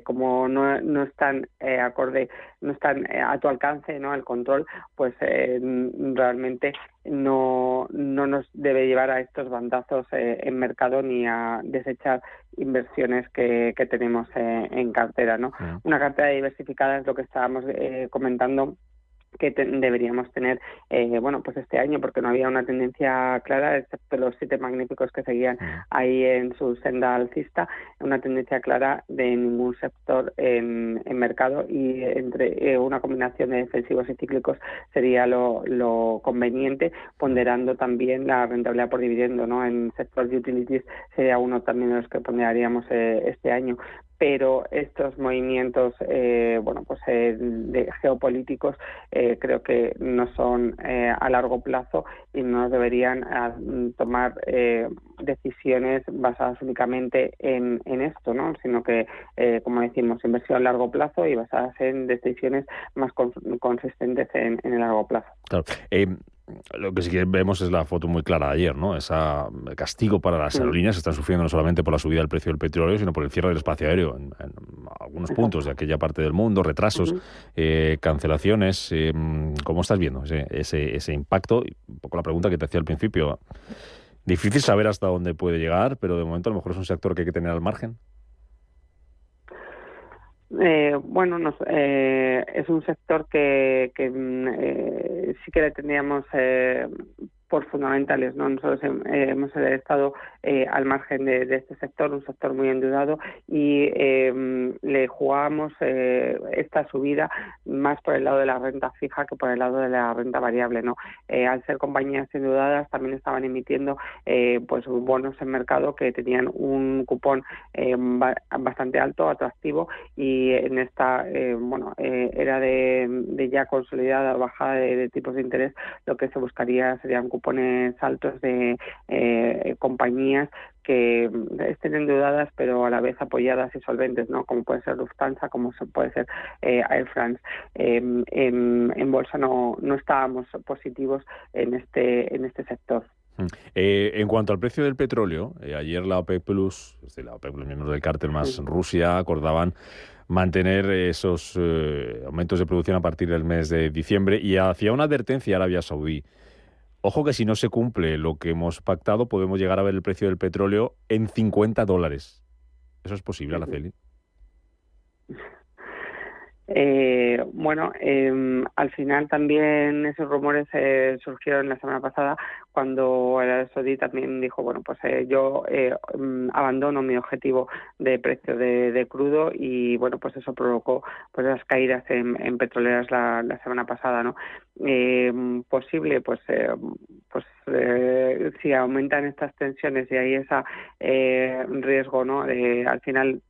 como no están acorde, no están a tu alcance, ¿no? El control, pues realmente no nos debe llevar a estos bandazos en mercado ni a desechar inversiones que tenemos en cartera, ¿no? Una cartera diversificada es lo que estábamos comentando que deberíamos tener pues este año, porque no había una tendencia clara, excepto los 7 magníficos que seguían ahí en su senda alcista, una tendencia clara de ningún sector en mercado, y entre una combinación de defensivos y cíclicos sería lo conveniente, ponderando también la rentabilidad por dividendo, ¿no? En sector de utilities sería uno también de los que ponderaríamos este año. Pero estos movimientos de geopolíticos creo que no son a largo plazo y no nos deberían tomar decisiones basadas únicamente en esto, ¿no? Sino que, como decimos, inversión a largo plazo y basadas en decisiones más consistentes en el largo plazo. Claro. Lo que sí que vemos es la foto muy clara de ayer, ¿no? Ese castigo para las aerolíneas que están sufriendo no solamente por la subida del precio del petróleo, sino por el cierre del espacio aéreo en algunos puntos de aquella parte del mundo, retrasos, cancelaciones. ¿Cómo estás viendo ese impacto? Y un poco la pregunta que te hacía al principio. Difícil saber hasta dónde puede llegar, pero de momento a lo mejor es un sector que hay que tener al margen. Es un sector que sí que le tendríamos por fundamentales, ¿no? Nosotros hemos estado al margen de este sector, un sector muy endeudado, y le jugamos esta subida más por el lado de la renta fija que por el lado de la renta variable, ¿no? Al ser compañías endeudadas también estaban emitiendo bonos en mercado que tenían un cupón bastante alto, atractivo, y en esta era de ya consolidada bajada de tipos de interés, lo que se buscaría serían cupones altos de compañías que estén endeudadas pero a la vez apoyadas y solventes, ¿no? Como puede ser Lufthansa, como puede ser Air France. En bolsa no estábamos positivos en este sector. En cuanto al precio del petróleo, ayer la OPEC Plus, los miembros del cártel más Rusia, acordaban mantener esos aumentos de producción a partir del mes de diciembre, y hacía una advertencia a Arabia Saudí. Ojo que si no se cumple lo que hemos pactado, podemos llegar a ver el precio del petróleo en $50. ¿Eso es posible, Araceli? Al final también esos rumores surgieron la semana pasada cuando Arabia Saudí también dijo, yo abandono mi objetivo de precio de crudo, y pues eso provocó las caídas en petroleras la semana pasada, ¿no? Posible, si aumentan estas tensiones y hay ese riesgo, ¿no? Al final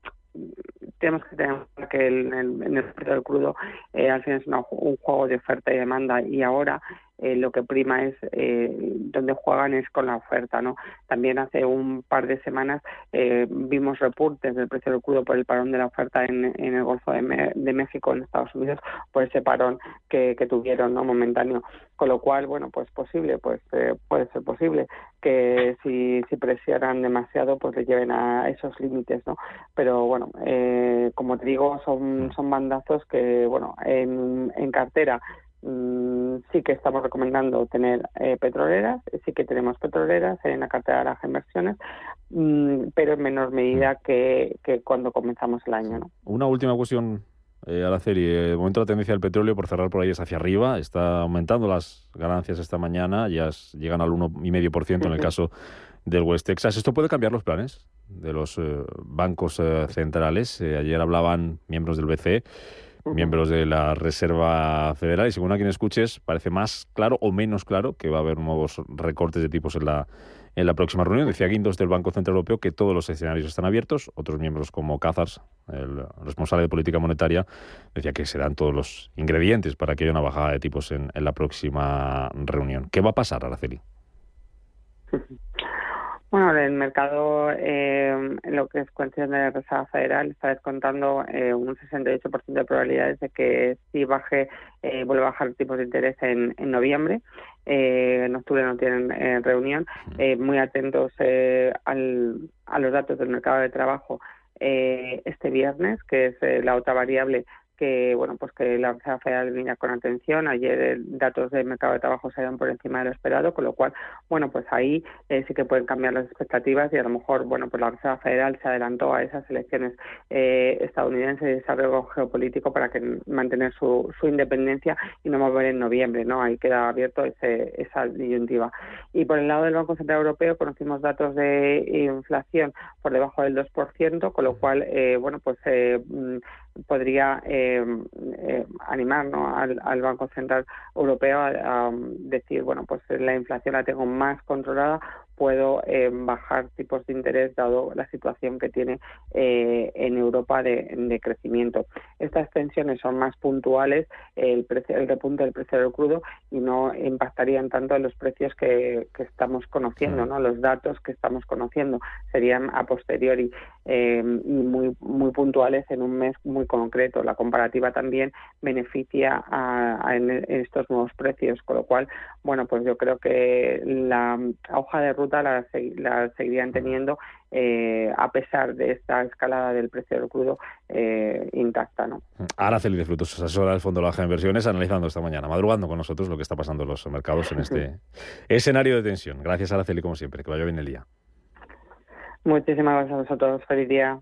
tenemos que tener que en el precio del crudo al final es un juego de oferta y demanda, y ahora lo que prima es donde juegan es con la oferta, ¿no? También hace un par de semanas vimos repuntes del precio del crudo por el parón de la oferta en el Golfo de México, en Estados Unidos, por ese parón que tuvieron, ¿no? Momentáneo. Con lo cual, puede ser posible que si presionan demasiado, le lleven a esos límites, ¿no? Pero como te digo, son bandazos que, en cartera sí que estamos recomendando tener petroleras, sí que tenemos petroleras en la cartera de las inversiones, pero en menor medida que cuando comenzamos el año, ¿no? Una última cuestión, Araceli. De momento la tendencia del petróleo, por cerrar por ahí, es hacia arriba. Está aumentando las ganancias esta mañana, ya llegan al 1,5% en el caso del West Texas. ¿Esto puede cambiar los planes de los bancos centrales? Ayer hablaban miembros del BCE, miembros de la Reserva Federal, y según a quien escuches, parece más claro o menos claro que va a haber nuevos recortes de tipos en la próxima reunión. Decía Guindos del Banco Central Europeo que todos los escenarios están abiertos. Otros miembros, como Cazars, el responsable de política monetaria, decía que serán todos los ingredientes para que haya una bajada de tipos en la próxima reunión. ¿Qué va a pasar, Araceli? El mercado, en lo que es cuestión de la Reserva Federal, está descontando un 68% de probabilidades de que si vuelva a bajar tipos de interés en noviembre. En octubre no tienen reunión. Muy atentos a los datos del mercado de trabajo este viernes, que es la otra variable que que la Reserva Federal mira con atención. Ayer datos del mercado de trabajo salieron por encima de lo esperado, con lo cual ahí sí que pueden cambiar las expectativas, y a lo mejor la Reserva Federal se adelantó a esas elecciones estadounidenses y ese riesgo geopolítico para mantener su independencia y no mover en noviembre, ¿no? Ahí queda abierto esa disyuntiva. Y por el lado del Banco Central Europeo conocimos datos de inflación por debajo del 2%, con lo cual podría animar, ¿no?, al Banco Central Europeo a decir, la inflación la tengo más controlada, puedo bajar tipos de interés dado la situación que tiene en Europa de crecimiento. Estas tensiones son más puntuales, el repunte del precio del crudo, y no impactarían tanto en los precios que estamos conociendo, ¿no? Los datos que estamos conociendo serían a posteriori y muy puntuales en un mes muy concreto. La comparativa también beneficia en estos nuevos precios, con lo cual, yo creo que la hoja de ruta la seguirían teniendo a pesar de esta escalada del precio del crudo intacta, ¿no? Araceli de Frutos, asesora del Fondo de Baja de Inversiones, analizando esta mañana, madrugando con nosotros lo que está pasando en los mercados en este escenario de tensión. Gracias, Araceli, como siempre. Que vaya bien el día. Muchísimas gracias a vosotros. Feliz día.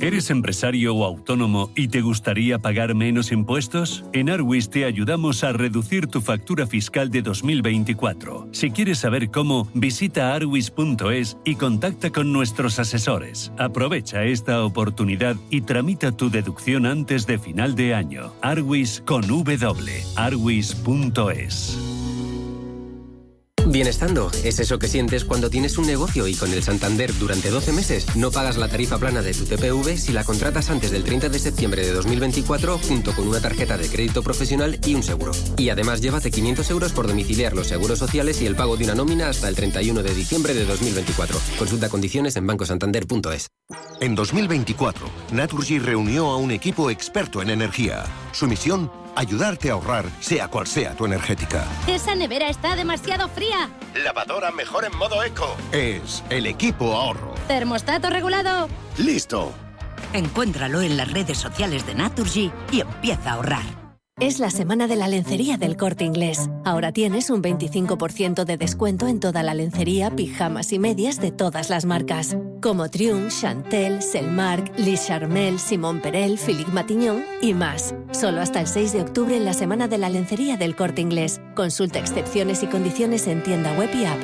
¿Eres empresario o autónomo y te gustaría pagar menos impuestos? En Arwis te ayudamos a reducir tu factura fiscal de 2024. Si quieres saber cómo, visita arwis.es y contacta con nuestros asesores. Aprovecha esta oportunidad y tramita tu deducción antes de final de año. Arwis con W. Arwis.es. Bienestando es eso que sientes cuando tienes un negocio y con el Santander durante 12 meses no pagas la tarifa plana de tu TPV si la contratas antes del 30 de septiembre de 2024 junto con una tarjeta de crédito profesional y un seguro. Y además llévate 500 euros por domiciliar los seguros sociales y el pago de una nómina hasta el 31 de diciembre de 2024. Consulta condiciones en bancosantander.es. En 2024, Naturgy reunió a un equipo experto en energía. Su misión: ayudarte a ahorrar, sea cual sea tu energética. ¡Esa nevera está demasiado fría! Lavadora mejor en modo eco. Es el equipo ahorro. ¿Termostato regulado? ¡Listo! Encuéntralo en las redes sociales de Naturgy y empieza a ahorrar. Es la semana de la lencería del Corte Inglés. Ahora tienes un 25% de descuento en toda la lencería, pijamas y medias de todas las marcas. Como Triumph, Chantel, Selmark, Les Charmel, Simon Perel, Philippe Matignon y más. Solo hasta el 6 de octubre en la semana de la lencería del Corte Inglés. Consulta excepciones y condiciones en tienda web y app.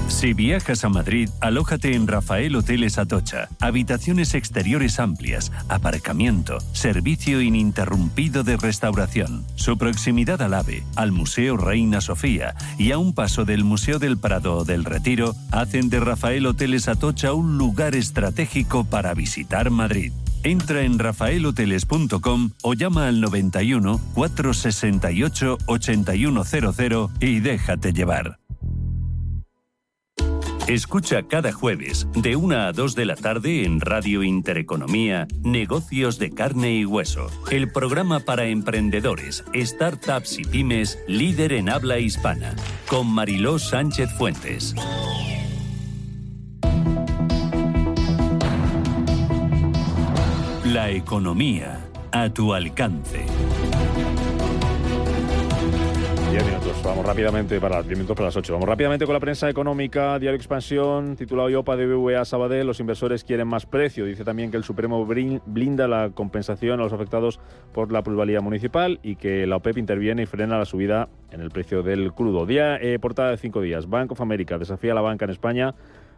Si viajas a Madrid, alójate en Rafael Hoteles Atocha. Habitaciones exteriores amplias, aparcamiento, servicio ininterrumpido de restauración. Su proximidad al AVE, al Museo Reina Sofía y a un paso del Museo del Prado o del Retiro hacen de Rafael Hoteles Atocha un lugar estratégico para visitar Madrid. Entra en rafaelhoteles.com o llama al 91 468 8100 y déjate llevar. Escucha cada jueves, de 1 a 2 de la tarde en Radio Intereconomía, Negocios de Carne y Hueso. El programa para emprendedores, startups y pymes, líder en habla hispana. Con Mariló Sánchez Fuentes. La economía a tu alcance. 10 minutos, vamos rápidamente 10 minutos para las 8. Vamos rápidamente con la prensa económica. Diario Expansión, titulado IOPA de BBVA Sabadell, los inversores quieren más precio. Dice también que el Supremo blinda la compensación a los afectados por la plusvalía municipal y que la OPEP interviene y frena la subida en el precio del crudo. Portada de 5 días. Bank of America desafía a la banca en España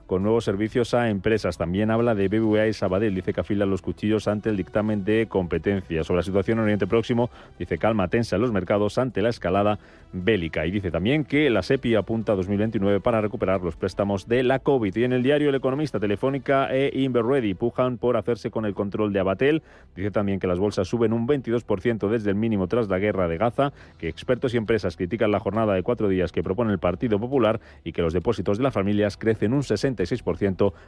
con nuevos servicios a empresas. También habla de BBVA y Sabadell. Dice que afilan los cuchillos ante el dictamen de competencia. Sobre la situación en Oriente Próximo, dice calma tensa en los mercados ante la escalada bélica. Y dice también que la SEPI apunta a 2029 para recuperar los préstamos de la COVID. Y en el diario El Economista, Telefónica e Inverready pujan por hacerse con el control de Abatel. Dice también que las bolsas suben un 22% desde el mínimo tras la guerra de Gaza, que expertos y empresas critican la jornada de 4 días que propone el Partido Popular y que los depósitos de las familias crecen un 66%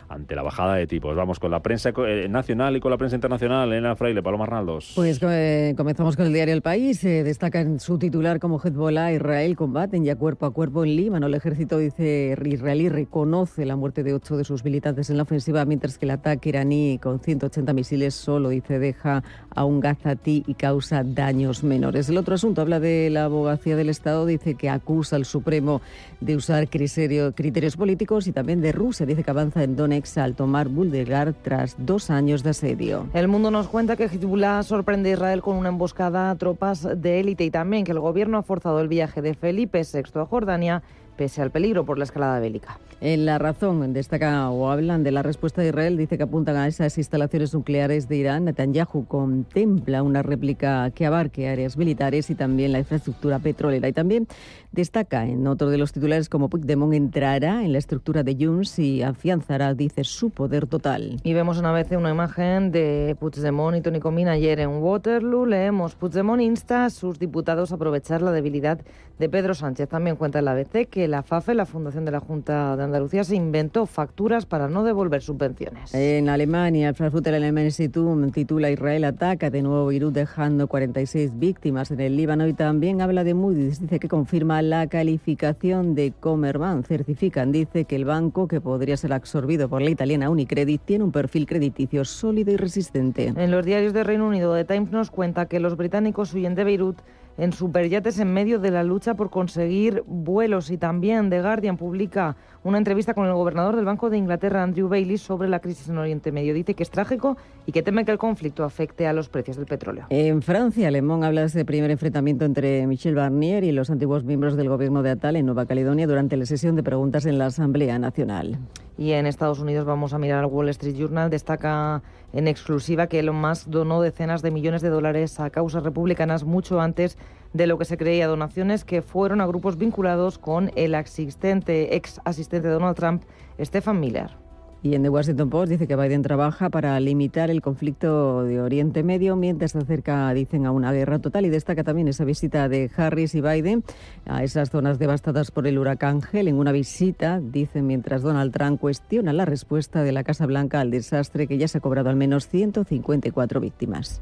ante la bajada de tipos. Vamos con la prensa nacional y con la prensa internacional. Elena Fraile, Paloma Arnaldos. Pues comenzamos con el diario El País. Destaca en su titular como Hezbollah e Israel combaten ya cuerpo a cuerpo en Líbano. El ejército israelí reconoce la muerte de 8 de sus militantes en la ofensiva, mientras que el ataque iraní con 180 misiles solo, deja a un gazatí y causa daños menores. El otro asunto habla de la abogacía del Estado. Dice que acusa al Supremo de usar criterios políticos y también de Rusia. Dice que avanza en Donetsk al tomar Buldegar tras 2 años de asedio. El Mundo nos cuenta que Hezbollah sorprende a Israel con una emboscada a tropas de élite y también que el gobierno ha forzado el viaje de Felipe VI a Jordania pese al peligro por la escalada bélica. En La Razón destaca o hablan de la respuesta de Israel. Dice que apuntan a esas instalaciones nucleares de Irán. Netanyahu contempla una réplica que abarque áreas militares y también la infraestructura petrolera. Y también destaca en otro de los titulares como Puigdemont entrará en la estructura de Junts y afianzará, dice, su poder total. Y vemos una vez una imagen de Puigdemont y Toni Comín ayer en Waterloo. Leemos: Puigdemont insta a sus diputados a aprovechar la debilidad de Pedro Sánchez. También cuenta el ABC que la FAFE, la Fundación de la Junta de Andalucía, se inventó facturas para no devolver subvenciones. En Alemania, el Frankfurter Allgemeine Zeitung titula Israel ataca de nuevo Beirut dejando 46 víctimas en el Líbano, y también habla de Moody's. Dice que confirma la calificación de Commerzbank. Certifican, dice, que el banco, que podría ser absorbido por la italiana Unicredit, tiene un perfil crediticio sólido y resistente. En los diarios de Reino Unido, The Times nos cuenta que los británicos huyen de Beirut en superyates en medio de la lucha por conseguir vuelos, y también The Guardian publica una entrevista con el gobernador del Banco de Inglaterra, Andrew Bailey, sobre la crisis en Oriente Medio. Dice que es trágico y que teme que el conflicto afecte a los precios del petróleo. En Francia, Le Monde habla de ese primer enfrentamiento entre Michel Barnier y los antiguos miembros del gobierno de Attal en Nueva Caledonia durante la sesión de preguntas en la Asamblea Nacional. Y en Estados Unidos vamos a mirar al Wall Street Journal. Destaca en exclusiva que Elon Musk donó decenas de millones de dólares a causas republicanas mucho antes de lo que se creía, donaciones que fueron a grupos vinculados con el ex asistente de Donald Trump, Stephen Miller. Y en The Washington Post dice que Biden trabaja para limitar el conflicto de Oriente Medio mientras se acerca, dicen, a una guerra total, y destaca también esa visita de Harris y Biden a esas zonas devastadas por el huracán Helen, en una visita, dicen, mientras Donald Trump cuestiona la respuesta de la Casa Blanca al desastre que ya se ha cobrado al menos 154 víctimas.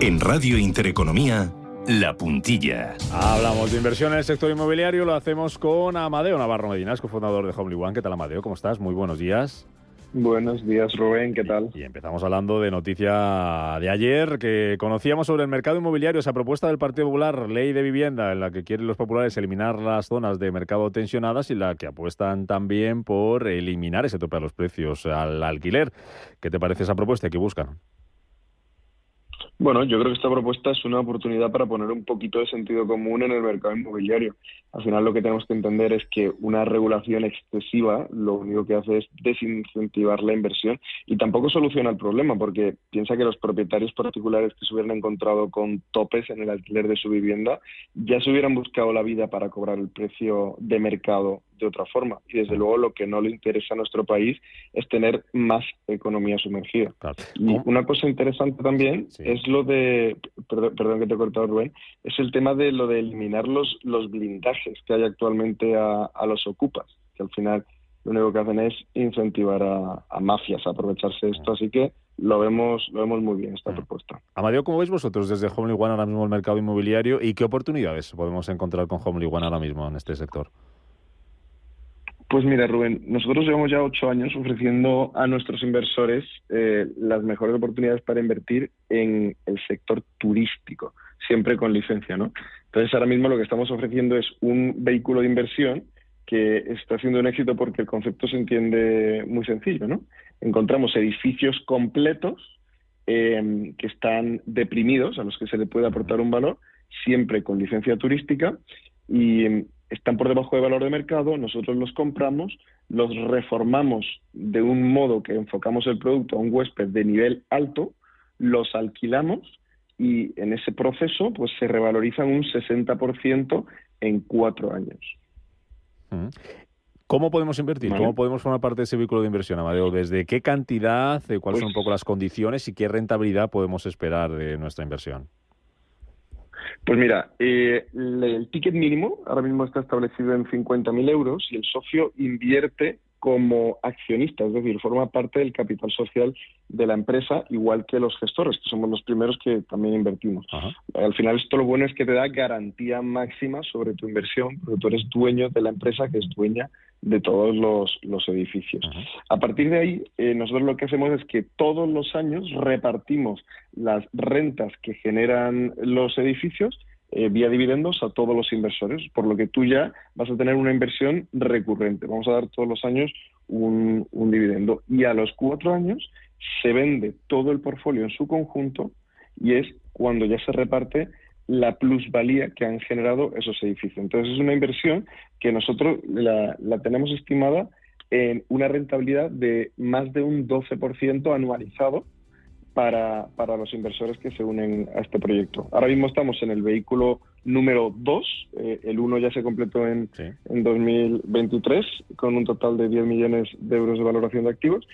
En Radio Intereconomía, La Puntilla. Hablamos de inversión en el sector inmobiliario, lo hacemos con Amadeo Navarro Medina, cofundador de Homely One. ¿Qué tal, Amadeo? ¿Cómo estás? Muy buenos días. Buenos días, Rubén, ¿qué tal? Y empezamos hablando de noticia de ayer, que conocíamos sobre el mercado inmobiliario, esa propuesta del Partido Popular, ley de vivienda, en la que quieren los populares eliminar las zonas de mercado tensionadas y la que apuestan también por eliminar ese tope a los precios al alquiler. ¿Qué te parece esa propuesta que buscan? Bueno, yo creo que esta propuesta es una oportunidad para poner un poquito de sentido común en el mercado inmobiliario. Al final lo que tenemos que entender es que una regulación excesiva lo único que hace es desincentivar la inversión y tampoco soluciona el problema, porque piensa que los propietarios particulares que se hubieran encontrado con topes en el alquiler de su vivienda ya se hubieran buscado la vida para cobrar el precio de mercado de otra forma. Y desde luego lo que no le interesa a nuestro país es tener más economía sumergida. Claro. Y una cosa interesante también es lo de, perdón que te he cortado, Rubén, es el tema de lo de eliminar los blindajes que hay actualmente a los ocupas, que al final lo único que hacen es incentivar a mafias a aprovecharse de esto, así que lo vemos muy bien esta propuesta. Amadeo, ¿cómo veis vosotros desde Homely One ahora mismo el mercado inmobiliario y qué oportunidades podemos encontrar con Homely One ahora mismo en este sector? Pues mira, Rubén, nosotros llevamos ya 8 años ofreciendo a nuestros inversores las mejores oportunidades para invertir en el sector turístico, siempre con licencia, ¿no? Entonces, ahora mismo lo que estamos ofreciendo es un vehículo de inversión que está siendo un éxito porque el concepto se entiende muy sencillo, ¿no? Encontramos edificios completos que están deprimidos, a los que se le puede aportar un valor, siempre con licencia turística, y están por debajo de valor de mercado, nosotros los compramos, los reformamos de un modo que enfocamos el producto a un huésped de nivel alto, los alquilamos y en ese proceso pues se revalorizan un 60% en 4 años. ¿Cómo podemos invertir? ¿Vale? ¿Cómo podemos formar parte de ese vehículo de inversión, Amadeo? ¿Desde qué cantidad, cuáles son un poco las condiciones y qué rentabilidad podemos esperar de nuestra inversión? Pues mira, el ticket mínimo ahora mismo está establecido en 50.000 euros y el socio invierte como accionista, es decir, forma parte del capital social de la empresa, igual que los gestores, que somos los primeros que también invertimos. Ajá. Al final esto lo bueno es que te da garantía máxima sobre tu inversión, porque tú eres dueño de la empresa que es dueña de todos los edificios. Ajá. A partir de ahí, nosotros lo que hacemos es que todos los años repartimos las rentas que generan los edificios vía dividendos a todos los inversores, por lo que tú ya vas a tener una inversión recurrente. Vamos a dar todos los años un dividendo. Y a los 4 años se vende todo el portfolio en su conjunto y es cuando ya se reparte la plusvalía que han generado esos edificios. Entonces es una inversión que nosotros la tenemos estimada en una rentabilidad de más de un 12% anualizado para los inversores que se unen a este proyecto. Ahora mismo estamos en el vehículo número 2, el 1 ya se completó en 2023 con un total de 10 millones de euros de valoración de activos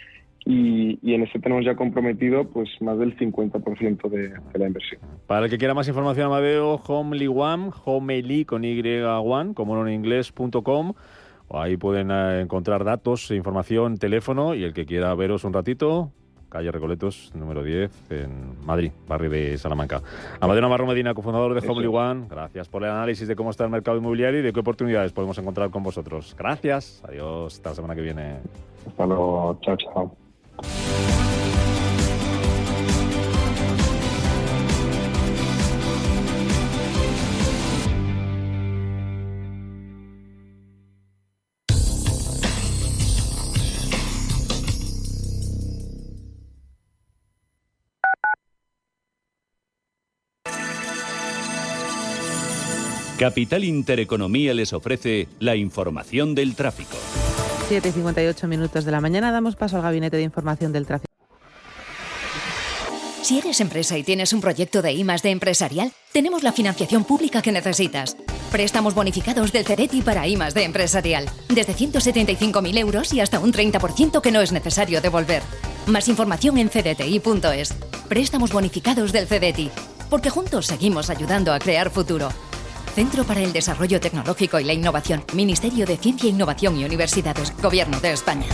y en este tenemos ya comprometido pues más del 50% de la inversión. Para el que quiera más información, Amadeo, Homely One, Homely con Y1, como en inglés.com. Ahí pueden encontrar datos, información, teléfono y el que quiera veros un ratito, calle Recoletos, número 10, en Madrid, barrio de Salamanca. Amadeo Navarro Medina, cofundador de Homely One, gracias por el análisis de cómo está el mercado inmobiliario y de qué oportunidades podemos encontrar con vosotros. Gracias, adiós, hasta la semana que viene. Hasta luego, chao, chao. Capital Intereconomía les ofrece la información del tráfico. 7:58 de la mañana, damos paso al Gabinete de Información del Tráfico. Si eres empresa y tienes un proyecto de I+D empresarial, tenemos la financiación pública que necesitas. Préstamos bonificados del CEDETI para I+D empresarial, desde 175.000 euros y hasta un 30% que no es necesario devolver. Más información en cdti.es. Préstamos bonificados del CEDETI, porque juntos seguimos ayudando a crear futuro. Centro para el Desarrollo Tecnológico y la Innovación. Ministerio de Ciencia, Innovación y Universidades. Gobierno de España.